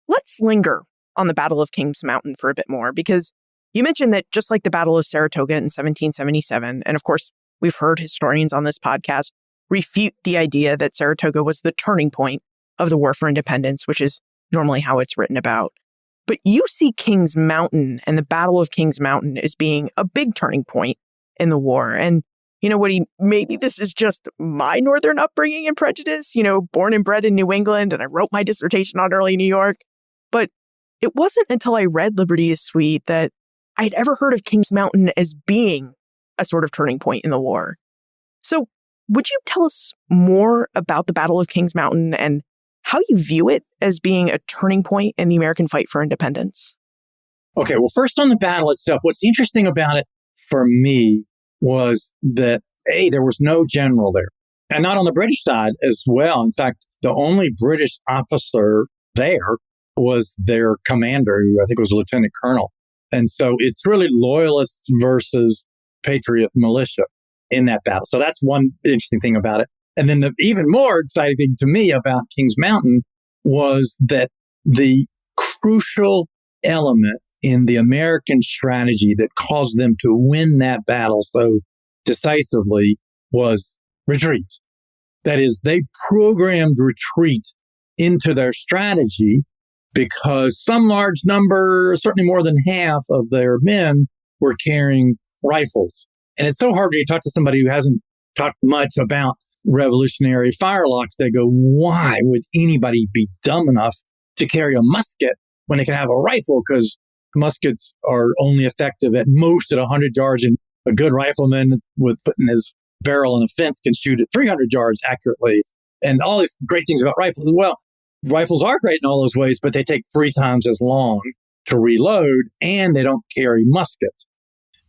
Speaker 2: Let's linger on the Battle of Kings Mountain for a bit more, because you mentioned that just like the Battle of Saratoga in 1777, and of course, we've heard historians on this podcast refute the idea that Saratoga was the turning point of the War for Independence, which is normally how it's written about. But you see Kings Mountain and the Battle of Kings Mountain as being a big turning point in the war. And you know, Woody, maybe this is just my northern upbringing and prejudice, you know, born and bred in New England, and I wrote my dissertation on early New York. But it wasn't until I read Liberty is Sweet that I'd ever heard of Kings Mountain as being a sort of turning point in the war. So would you tell us more about the Battle of Kings Mountain and how you view it as being a turning point in the American fight for independence?
Speaker 3: Okay, well, first on the battle itself, what's interesting about it for me was that, A, there was no general there. And not on the British side as well. In fact, the only British officer there was their commander, who I think was a lieutenant colonel. And so it's really loyalists versus patriot militia in that battle. So that's one interesting thing about it. And then the even more exciting thing to me about Kings Mountain was that the crucial element in the American strategy that caused them to win that battle so decisively was retreat. That is, they programmed retreat into their strategy because some large number, certainly more than half of their men, were carrying rifles. And it's so hard when you talk to somebody who hasn't talked much about revolutionary firelocks. They go, why would anybody be dumb enough to carry a musket when they can have a rifle? Because muskets are only effective at most at 100 yards, and a good rifleman with putting his barrel in a fence can shoot at 300 yards accurately. And all these great things about rifles. Well, rifles are great in all those ways, but they take 3 times as long to reload, and they don't carry muskets.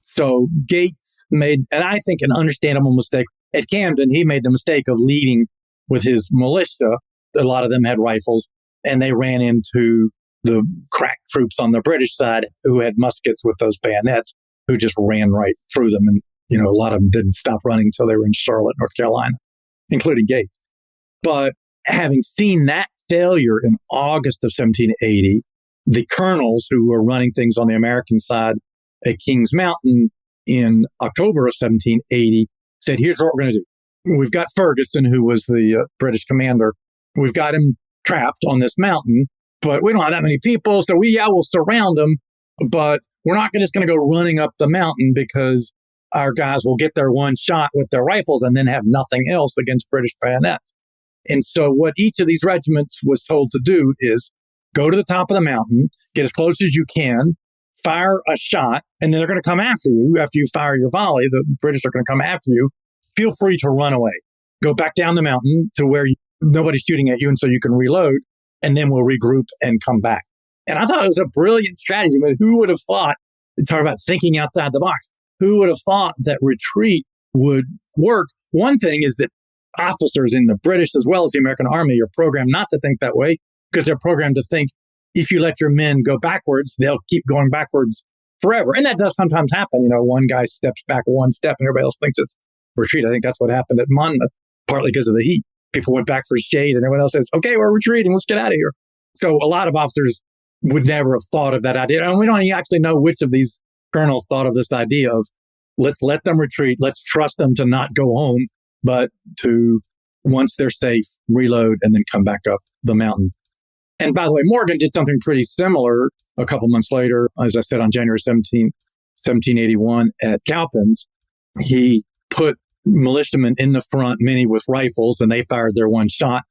Speaker 3: So Gates made, and I think an understandable mistake. At Camden, he made the mistake of leading with his militia. A lot of them had rifles, and they ran into the crack troops on the British side who had muskets with those bayonets, who just ran right through them. And, you know, a lot of them didn't stop running until they were in Charlotte, North Carolina, including Gates. But having seen that failure in August of 1780, the colonels who were running things on the American side at Kings Mountain in October of 1780 said, here's what we're going to do. We've got Ferguson, who was the British commander. We've got him trapped on this mountain. but we don't have that many people. So we'll surround them, but we're not just going to go running up the mountain because our guys will get their one shot with their rifles and then have nothing else against British bayonets. And so what each of these regiments was told to do is go to the top of the mountain, get as close as you can, fire a shot, and then they're going to come after you. After you fire your volley, the British are going to come after you. Feel free to run away. Go back down the mountain to where nobody's shooting at you, and so you can reload, and then we'll regroup and come back. And I thought it was a brilliant strategy, but who would have thought, talk about thinking outside the box, who would have thought that retreat would work? One thing is that officers in the British as well as the American Army are programmed not to think that way, because they're programmed to think if you let your men go backwards, they'll keep going backwards forever. And that does sometimes happen. One guy steps back one step and everybody else thinks it's retreat. I think that's what happened at Monmouth, partly because of the heat. People went back for shade and everyone else says, okay, we're retreating. Let's get out of here. So a lot of officers would never have thought of that idea. And we don't actually know which of these colonels thought of this idea of let's let them retreat. Let's trust them to not go home, but to, once they're safe, reload and then come back up the mountain. And by the way, Morgan did something pretty similar a couple months later, as I said, on January 17, 1781 at Cowpens. He put militiamen in the front, many with rifles, and they fired their one shot.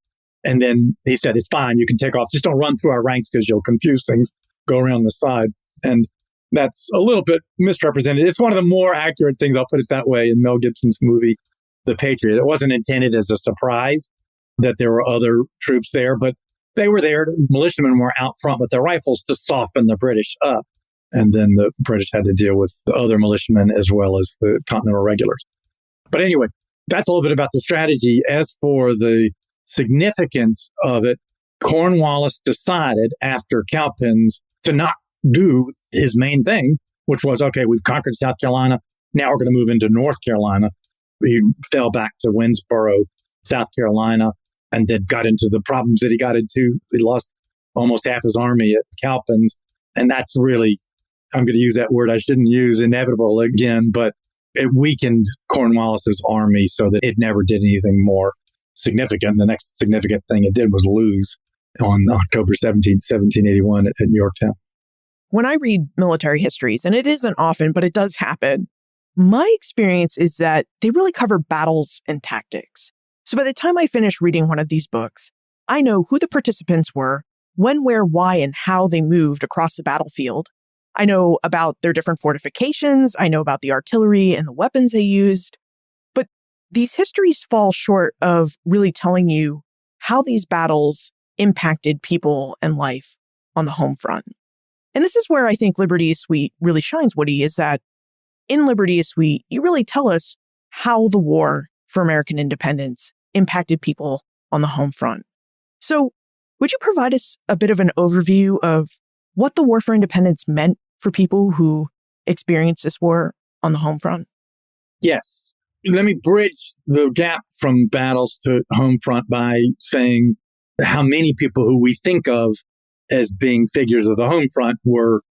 Speaker 3: And then he said, it's fine, you can take off. Just don't run through our ranks because you'll confuse things. Go around the side. And that's a little bit misrepresented. It's one of the more accurate things, I'll put it that way, in Mel Gibson's movie, The Patriot. It wasn't intended as a surprise that there were other troops there, but they were there. Militiamen were out front with their rifles to soften the British up. And then the British had to deal with the other militiamen as well as the Continental regulars. But anyway, that's a little bit about the strategy. As for the significance of it, Cornwallis decided after Cowpens to not do his main thing, which was, okay, we've conquered South Carolina. Now we're going to move into North Carolina. He fell back to Winnsboro, South Carolina, and then got into the problems that he got into. He lost almost half his army at Cowpens. And that's really, I'm going to use that word I shouldn't use, inevitable again, but it weakened Cornwallis's army so that it never did anything more significant. The next significant thing it did was lose on October 17, 1781 at Yorktown.
Speaker 2: When I read military histories, and it isn't often, but it does happen, my experience is that they really cover battles and tactics. So by the time I finish reading one of these books, I know who the participants were, when, where, why, and how they moved across the battlefield. I know about their different fortifications. I know about the artillery and the weapons they used. But these histories fall short of really telling you how these battles impacted people and life on the home front. And this is where I think Liberty is Sweet really shines, Woody, is that in Liberty is Sweet, you really tell us how the war for American independence impacted people on the home front. So would you provide us a bit of an overview of what the war for independence meant for people who experienced this war on the home front?
Speaker 3: Yes. Let me bridge the gap from battles to home front by saying how many people who we think of as being figures of the home front were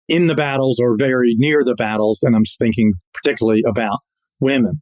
Speaker 3: in the battles or very near the battles. And I'm thinking particularly about women.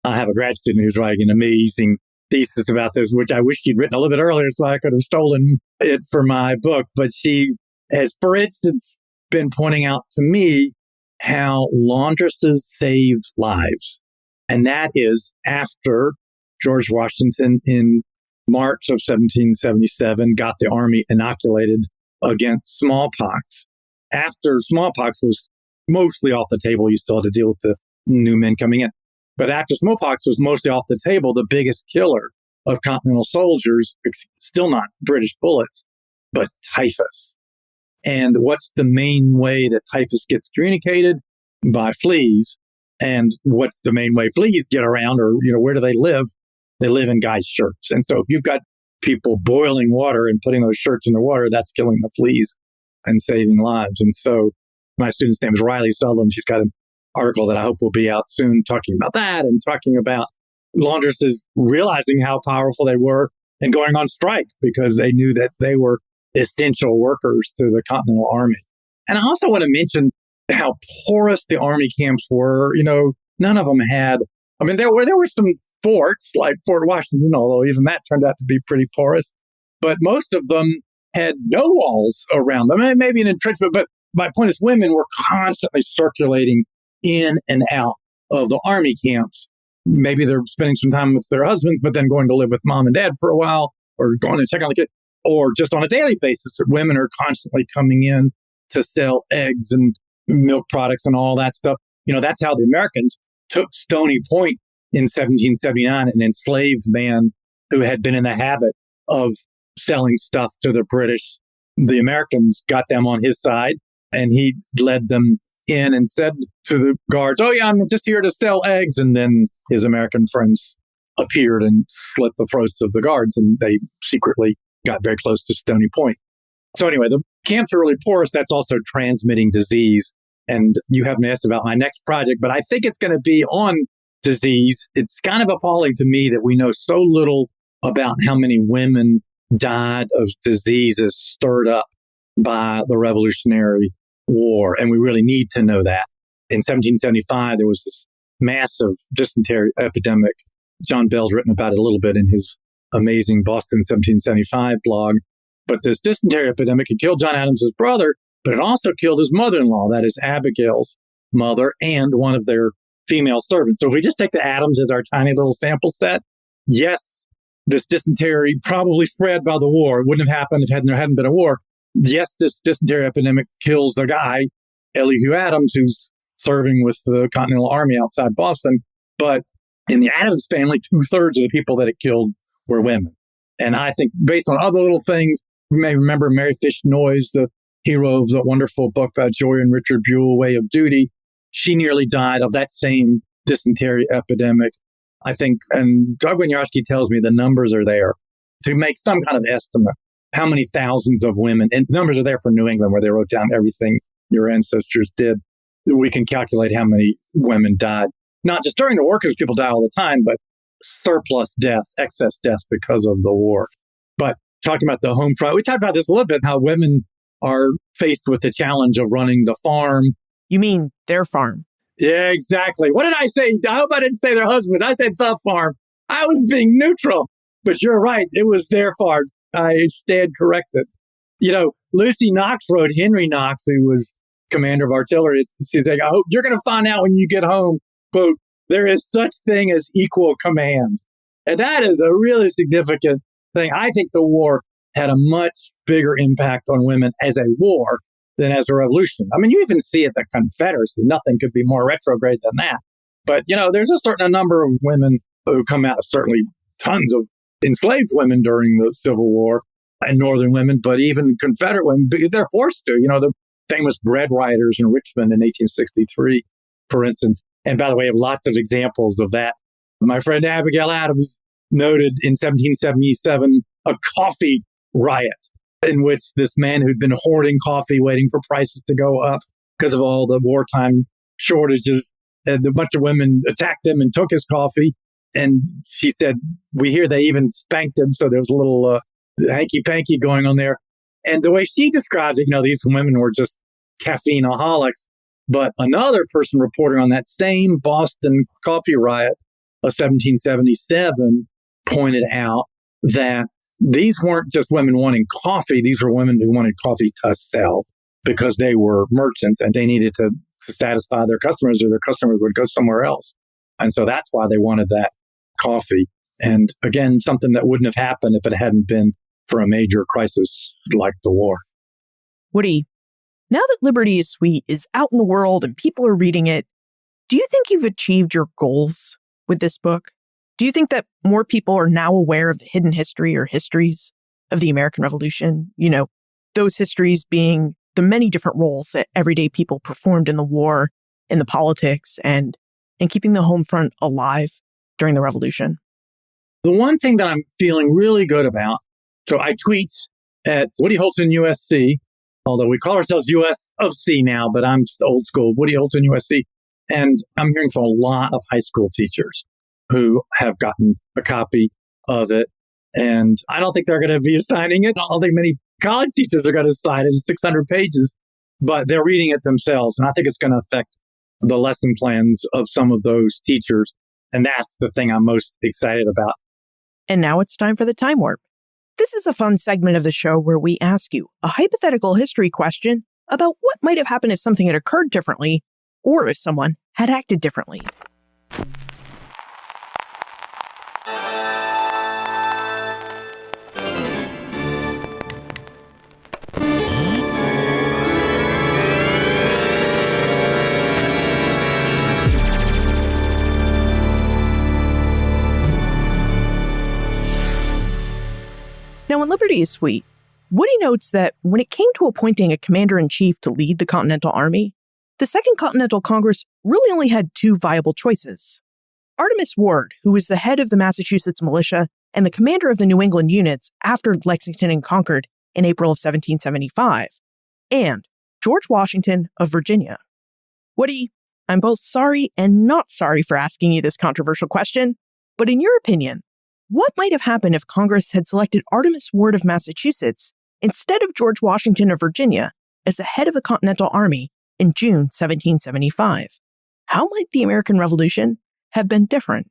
Speaker 3: I have a grad student who's writing an amazing thesis about this, which I wish she'd written a little bit earlier so I could have stolen it for my book. But she has, for instance, been pointing out to me how laundresses saved lives. And that is after George Washington in March of 1777 got the army inoculated against smallpox. After smallpox was mostly off the table, you still had to deal with the new men coming in. But after smallpox was mostly off the table, the biggest killer of Continental soldiers, still not British bullets, but typhus. And what's the main way that typhus gets communicated? By fleas. And what's the main way fleas get around, or where do they live? They live in guys' shirts. And so if you've got people boiling water and putting those shirts in the water, that's killing the fleas and saving lives. And so my student's name is Riley Sutherland. She's got an article that I hope will be out soon talking about that and talking about laundresses realizing how powerful they were and going on strike because they knew that they were essential workers to the Continental Army. And I also want to mention how porous the army camps were. None of them had, there were some forts like Fort Washington, although even that turned out to be pretty porous. But most of them had no walls around them, maybe an entrenchment. But my point is women were constantly circulating in and out of the army camps. Maybe they're spending some time with their husbands, but then going to live with mom and dad for a while, or going to check on the kid, or just on a daily basis. Women are constantly coming in to sell eggs and milk products and all that stuff. That's how the Americans took Stony Point in 1779, an enslaved man who had been in the habit of selling stuff to the British. The Americans got them on his side, and he led them in and said to the guards, "Oh yeah, I'm just here to sell eggs." And then his American friends appeared and slit the throats of the guards, and they secretly got very close to Stony Point. So anyway, the camps are really porous. That's also transmitting disease. And you haven't asked about my next project, but I think it's going to be on disease. It's kind of appalling to me that we know so little about how many women died of diseases stirred up by the Revolutionary War. And we really need to know that. In 1775, there was this massive dysentery epidemic. John Bell's written about it a little bit in his amazing Boston 1775 blog. But this dysentery epidemic had killed John Adams' brother, but it also killed his mother-in-law, that is Abigail's mother, and one of their female servants. So if we just take the Adams as our tiny little sample set, yes, this dysentery probably spread by the war. It wouldn't have happened if there hadn't been a war. Yes, this dysentery epidemic kills the guy, Elihu Adams, who's serving with the Continental Army outside Boston. But in the Adams family, 2/3 of the people that it killed were women. And I think based on other little things, you may remember Mary Fish Noyes, the hero of the wonderful book about Joy and Richard Buell, Way of Duty. She nearly died of that same dysentery epidemic. I think, and Doug Winiarski tells me the numbers are there to make some kind of estimate. How many thousands of women, and numbers are there for New England where they wrote down everything your ancestors did. We can calculate how many women died, not just during the war, because people die all the time, but surplus death, excess death because of the war. But talking about the home front, we talked about this a little bit, how women are faced with the challenge of running the farm.
Speaker 2: You mean their farm?
Speaker 3: Yeah, exactly. What did I say? I hope I didn't say their husbands. I said the farm. I was being neutral, but you're right. It was their farm. I stand corrected. Lucy Knox wrote Henry Knox, who was commander of artillery. She's like, I hope you're going to find out when you get home, quote, there is such thing as equal command. And that is a really significant thing. I think the war had a much bigger impact on women as a war than as a revolution. I mean, you even see it, the Confederacy. Nothing could be more retrograde than that. But, there's a certain number of women who come out, certainly tons of enslaved women during the Civil War and Northern women, but even Confederate women, they're forced to. The famous bread rioters in Richmond in 1863, for instance. And by the way, I have lots of examples of that. My friend Abigail Adams noted in 1777 a coffee riot in which this man who'd been hoarding coffee, waiting for prices to go up because of all the wartime shortages, and a bunch of women attacked him and took his coffee. And she said, we hear they even spanked him. So there was a little hanky-panky going on there. And the way she describes it, these women were just caffeine-aholics. But another person reporting on that same Boston coffee riot of 1777 pointed out that these weren't just women wanting coffee. These were women who wanted coffee to sell because they were merchants and they needed to satisfy their customers, or their customers would go somewhere else. And so that's why they wanted that coffee. And again, something that wouldn't have happened if it hadn't been for a major crisis like the war.
Speaker 2: Woody, now that Liberty is Sweet is out in the world and people are reading it, do you think you've achieved your goals with this book? Do you think that more people are now aware of the hidden history or histories of the American Revolution? Those histories being the many different roles that everyday people performed in the war, in the politics, and keeping the home front alive during the revolution.
Speaker 3: The one thing that I'm feeling really good about, so I tweet at Woody Holton USC, although we call ourselves US of C now, but I'm just old school, Woody Holton USC. And I'm hearing from a lot of high school teachers who have gotten a copy of it. And I don't think they're going to be assigning it. I don't think many college teachers are going to sign it. It's 600 pages, but they're reading it themselves. And I think it's going to affect the lesson plans of some of those teachers. And that's the thing I'm most excited about.
Speaker 2: And now it's time for the Time Warp. This is a fun segment of the show where we ask you a hypothetical history question about what might have happened if something had occurred differently or if someone had acted differently. Now, in Liberty is Sweet, Woody notes that when it came to appointing a commander-in-chief to lead the Continental Army, the Second Continental Congress really only had two viable choices. Artemus Ward, who was the head of the Massachusetts militia and the commander of the New England units after Lexington and Concord in April of 1775, and George Washington of Virginia. Woody, I'm both sorry and not sorry for asking you this controversial question, but in your opinion, what might have happened if Congress had selected Artemus Ward of Massachusetts instead of George Washington of Virginia as the head of the Continental Army in June 1775? How might the American Revolution have been different?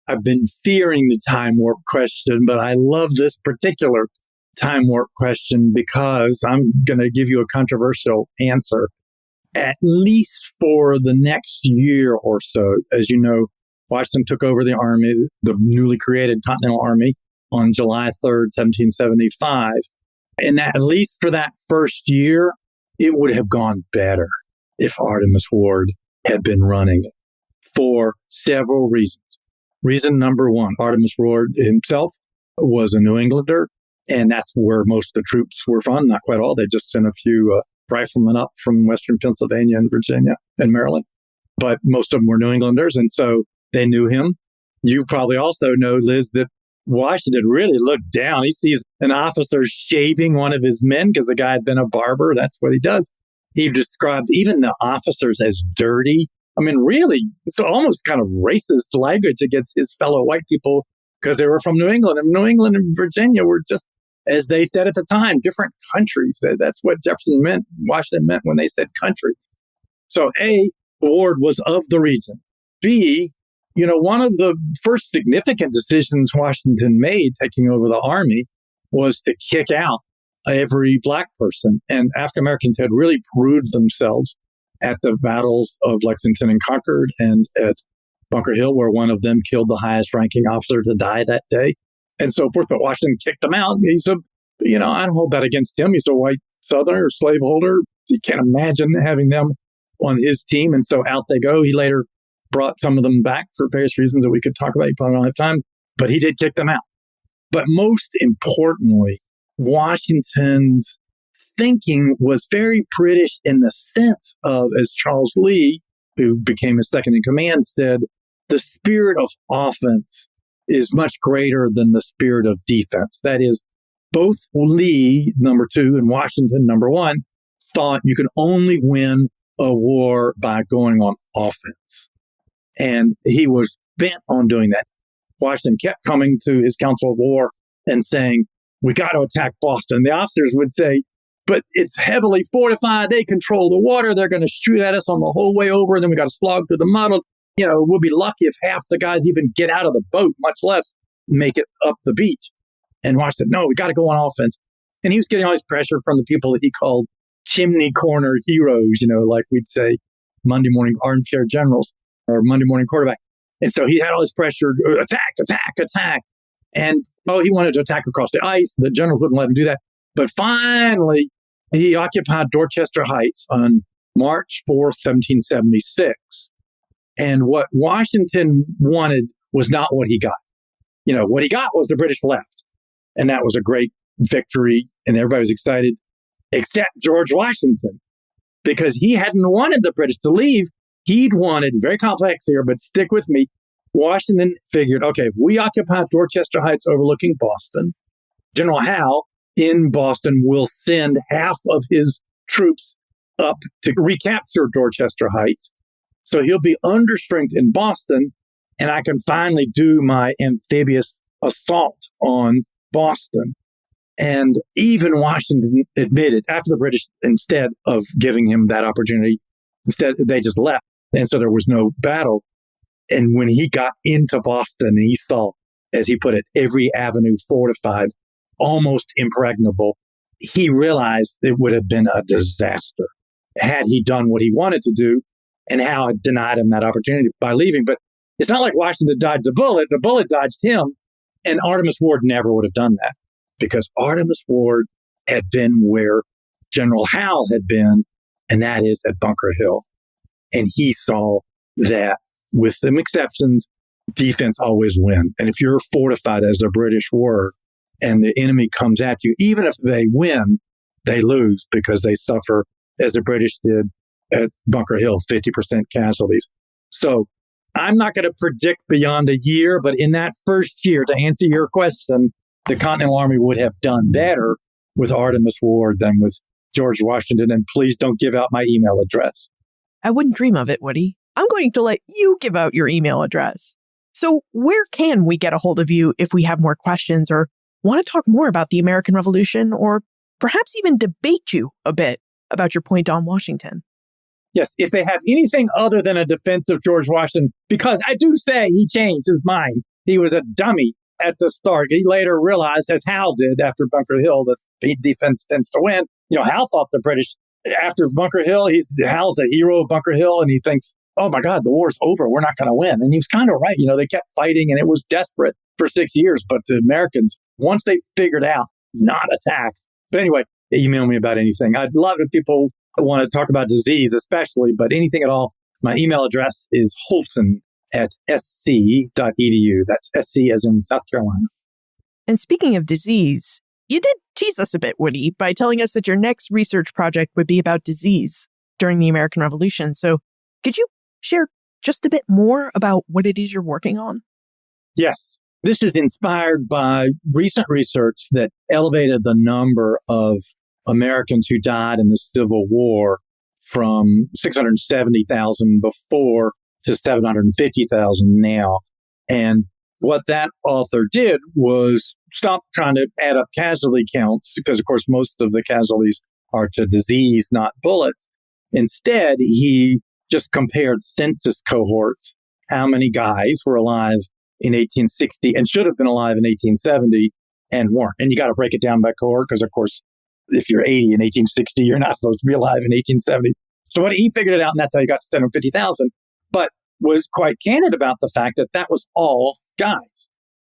Speaker 3: I've been fearing the time warp question, but I love this particular time warp question because I'm going to give you a controversial answer. At least for the next year or so, as you know, Washington took over the Army, the newly created Continental Army, on July 3rd, 1775. And that, at least for that first year, it would have gone better if Artemus Ward had been running it for several reasons. Reason number one, Artemus Ward himself was a New Englander, and that's where most of the troops were from. Not quite all. They just sent a few riflemen up from Western Pennsylvania and Virginia and Maryland. But most of them were New Englanders, and so they knew him. You probably also know, Liz, that Washington really looked down. He sees an officer shaving one of his men because the guy had been a barber. That's what he does. He described even the officers as dirty. I mean, really, it's almost kind of racist language against his fellow white people because they were from New England. And New England and Virginia were just, as they said at the time, different countries. That's what Washington meant when they said country. So A, Ward was of the region. B, one of the first significant decisions Washington made taking over the Army was to kick out every black person. And African Americans had really proved themselves at the battles of Lexington and Concord and at Bunker Hill, where one of them killed the highest ranking officer to die that day. And so forth. But Washington kicked them out. He's I don't hold that against him. He's a white Southerner, slaveholder. You can't imagine having them on his team. And so out they go. He later brought some of them back for various reasons that we could talk about. You probably don't have time, but he did kick them out. But most importantly, Washington's thinking was very British in the sense of, as Charles Lee, who became his second in command, said, the spirit of offense is much greater than the spirit of defense. That is, both Lee, number two, and Washington, number one, thought you could only win a war by going on offense. And he was bent on doing that. Washington kept coming to his Council of War and saying, we got to attack Boston. The officers would say, but it's heavily fortified. They control the water. They're going to shoot at us on the whole way over. And then we got to slog through the mud. We'll be lucky if half the guys even get out of the boat, much less make it up the beach. And Washington said, no, we got to go on offense. And he was getting all this pressure from the people that he called chimney corner heroes, like we'd say Monday morning armchair generals or Monday morning quarterback. And so he had all this pressure, attack, attack, attack. And, he wanted to attack across the ice. The generals wouldn't let him do that. But finally, he occupied Dorchester Heights on March 4th, 1776. And what Washington wanted was not what he got. What he got was the British left. And that was a great victory. And everybody was excited, except George Washington, because he hadn't wanted the British to leave. He'd wanted, very complex here, but stick with me. Washington figured, okay, if we occupy Dorchester Heights overlooking Boston, General Howe in Boston will send half of his troops up to recapture Dorchester Heights. So he'll be under strength in Boston, and I can finally do my amphibious assault on Boston. And even Washington admitted, after the British, instead of giving him that opportunity, instead they just left. And so there was no battle. And when he got into Boston and he saw, as he put it, every avenue fortified, almost impregnable, he realized it would have been a disaster had he done what he wanted to do, and Howe had denied him that opportunity by leaving. But it's not like Washington dodged the bullet dodged him, and Artemus Ward never would have done that, because Artemus Ward had been where General Howe had been, and that is at Bunker Hill. And he saw that, with some exceptions, defense always wins. And if you're fortified as the British were, and the enemy comes at you, even if they win, they lose, because they suffer, as the British did at Bunker Hill, 50% casualties. So I'm not going to predict beyond a year, but in that first year, to answer your question, the Continental Army would have done better with Artemus Ward than with George Washington. And please don't give out my email address.
Speaker 2: I wouldn't dream of it, Woody. I'm going to let you give out your email address. So where can we get a hold of you if we have more questions or want to talk more about the American Revolution, or perhaps even debate you a bit about your point on Washington?
Speaker 3: Yes, if they have anything other than a defense of George Washington, because I do say he changed his mind. He was a dummy at the start. He later realized, as Howe did after Bunker Hill, that defense tends to win. Howe thought the British, after Bunker Hill, Howe's the hero of Bunker Hill, and he thinks, oh my God, the war's over. We're not going to win. And he was kind of right. They kept fighting, and it was desperate for 6 years. But the Americans, once they figured out not attack. But anyway, email me about anything. I'd love if people want to talk about disease, especially, but anything at all. My email address is holton@sc.edu. That's SC as in South Carolina.
Speaker 2: And speaking of disease, you did tease us a bit, Woody, by telling us that your next research project would be about disease during the American Revolution. So could you share just a bit more about what it is you're working on?
Speaker 3: Yes. This is inspired by recent research that elevated the number of Americans who died in the Civil War from 670,000 before to 750,000 now. And what that author did was stop trying to add up casualty counts, because, of course, most of the casualties are to disease, not bullets. Instead, he just compared census cohorts, how many guys were alive in 1860 and should have been alive in 1870 and weren't. And you got to break it down by cohort, because, of course, if you're 80 in 1860, you're not supposed to be alive in 1870. So he figured it out, and that's how he got to 750,000, but was quite candid about the fact that that was all guys.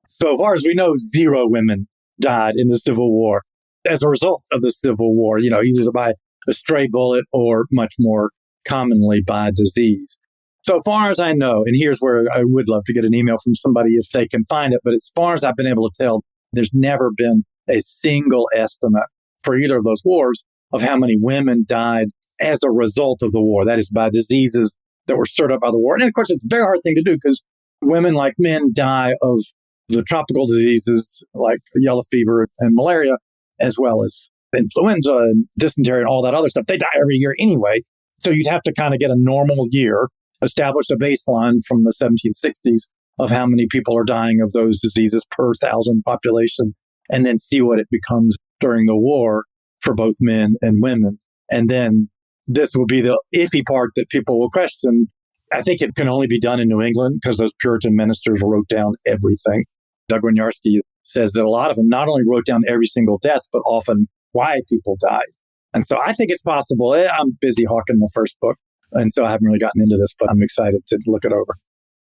Speaker 3: So far as we know, 0 women died in the Civil War as a result of the Civil War, either by a stray bullet or much more commonly by disease. So far as I know, and here's where I would love to get an email from somebody if they can find it, but as far as I've been able to tell, there's never been a single estimate for either of those wars of how many women died as a result of the war. That is, by diseases that were stirred up by the war. And of course, it's a very hard thing to do, because women, like men, die of the tropical diseases like yellow fever and malaria, as well as influenza and dysentery and all that other stuff. They die every year anyway. So you'd have to kind of get a normal year, establish a baseline from the 1760s of how many people are dying of those diseases per 1,000 population, and then see what it becomes during the war for both men and women. And then this will be the iffy part that people will question. I think it can only be done in New England, because those Puritan ministers wrote down everything. Doug Winiarski says that a lot of them not only wrote down every single death, but often why people died. And so I think it's possible. I'm busy hawking the first book, and so I haven't really gotten into this, but I'm excited to look it over.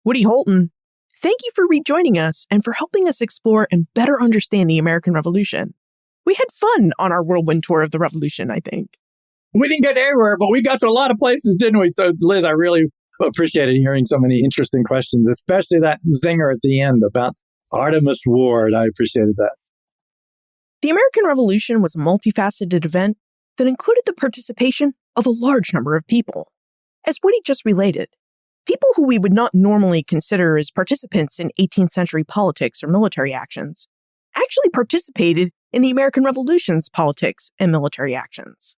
Speaker 2: Woody Holton, thank you for rejoining us and for helping us explore and better understand the American Revolution. We had fun on our whirlwind tour of the Revolution, I think.
Speaker 3: We didn't get everywhere, but we got to a lot of places, didn't we? So, Liz, I really appreciated hearing so many interesting questions, especially that zinger at the end about Artemus Ward. I appreciated that.
Speaker 2: The American Revolution was a multifaceted event that included the participation of a large number of people. As Woody just related, people who we would not normally consider as participants in 18th century politics or military actions actually participated in the American Revolution's politics and military actions.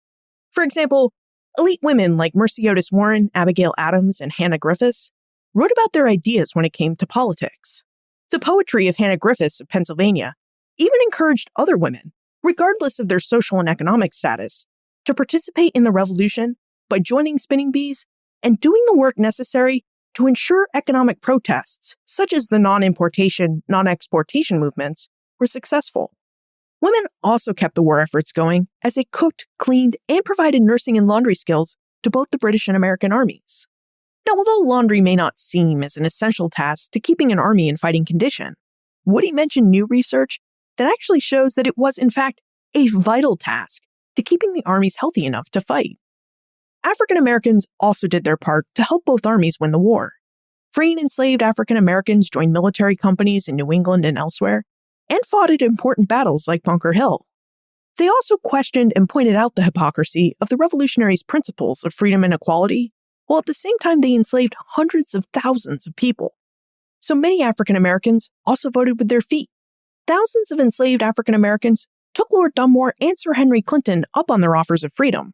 Speaker 2: For example, elite women like Mercy Otis Warren, Abigail Adams, and Hannah Griffiths wrote about their ideas when it came to politics. The poetry of Hannah Griffiths of Pennsylvania even encouraged other women, regardless of their social and economic status, to participate in the revolution by joining spinning bees and doing the work necessary to ensure economic protests, such as the non-importation, non-exportation movements, were successful. Women also kept the war efforts going as they cooked, cleaned, and provided nursing and laundry skills to both the British and American armies. Now, although laundry may not seem as an essential task to keeping an army in fighting condition, Woody mentioned new research that actually shows that it was, in fact, a vital task to keeping the armies healthy enough to fight. African Americans also did their part to help both armies win the war. Freeing enslaved African Americans joined military companies in New England and elsewhere, and fought at important battles like Bunker Hill. They also questioned and pointed out the hypocrisy of the revolutionaries' principles of freedom and equality, while at the same time they enslaved hundreds of thousands of people. So many African Americans also voted with their feet. Thousands of enslaved African Americans took Lord Dunmore and Sir Henry Clinton up on their offers of freedom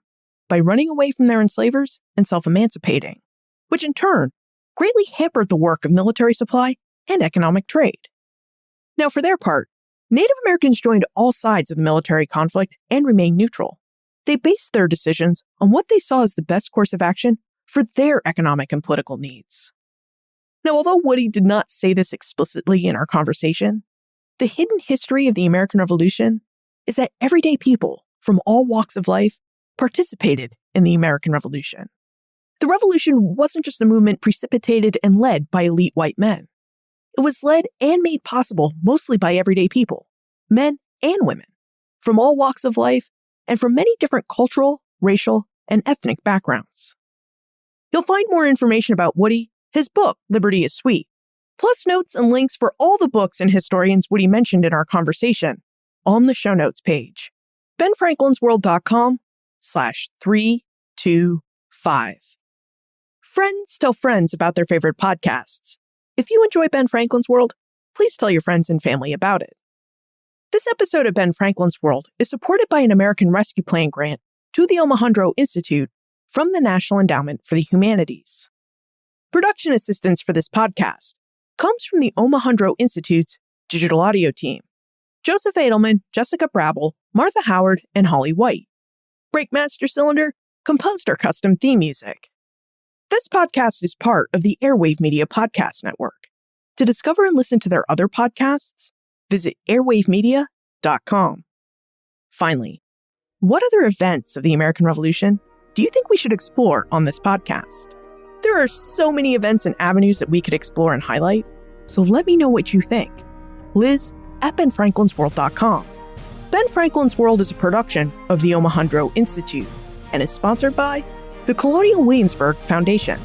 Speaker 2: by running away from their enslavers and self-emancipating, which in turn greatly hampered the work of military supply and economic trade. Now, for their part, Native Americans joined all sides of the military conflict and remained neutral. They based their decisions on what they saw as the best course of action for their economic and political needs. Now, although Woody did not say this explicitly in our conversation, the hidden history of the American Revolution is that everyday people from all walks of life participated in the American Revolution. The revolution wasn't just a movement precipitated and led by elite white men. It was led and made possible mostly by everyday people, men and women, from all walks of life and from many different cultural, racial, and ethnic backgrounds. You'll find more information about Woody, his book, Liberty is Sweet, plus notes and links for all the books and historians Woody mentioned in our conversation on the show notes page, benfranklinsworld.com/325. Friends tell friends about their favorite podcasts. If you enjoy Ben Franklin's World, please tell your friends and family about it. This episode of Ben Franklin's World is supported by an American Rescue Plan grant to the Omohundro Institute from the National Endowment for the Humanities. Production assistance for this podcast comes from the Omohundro Institute's digital audio team: Joseph Edelman, Jessica Brabble, Martha Howard, and Holly White. Breakmaster Cylinder composed our custom theme music. This podcast is part of the Airwave Media Podcast Network. To discover and listen to their other podcasts, visit airwavemedia.com. Finally, what other events of the American Revolution do you think we should explore on this podcast? There are so many events and avenues that we could explore and highlight, so let me know what you think. Liz at benfranklinsworld.com. Ben Franklin's World is a production of the Omohundro Institute and is sponsored by the Colonial Williamsburg Foundation.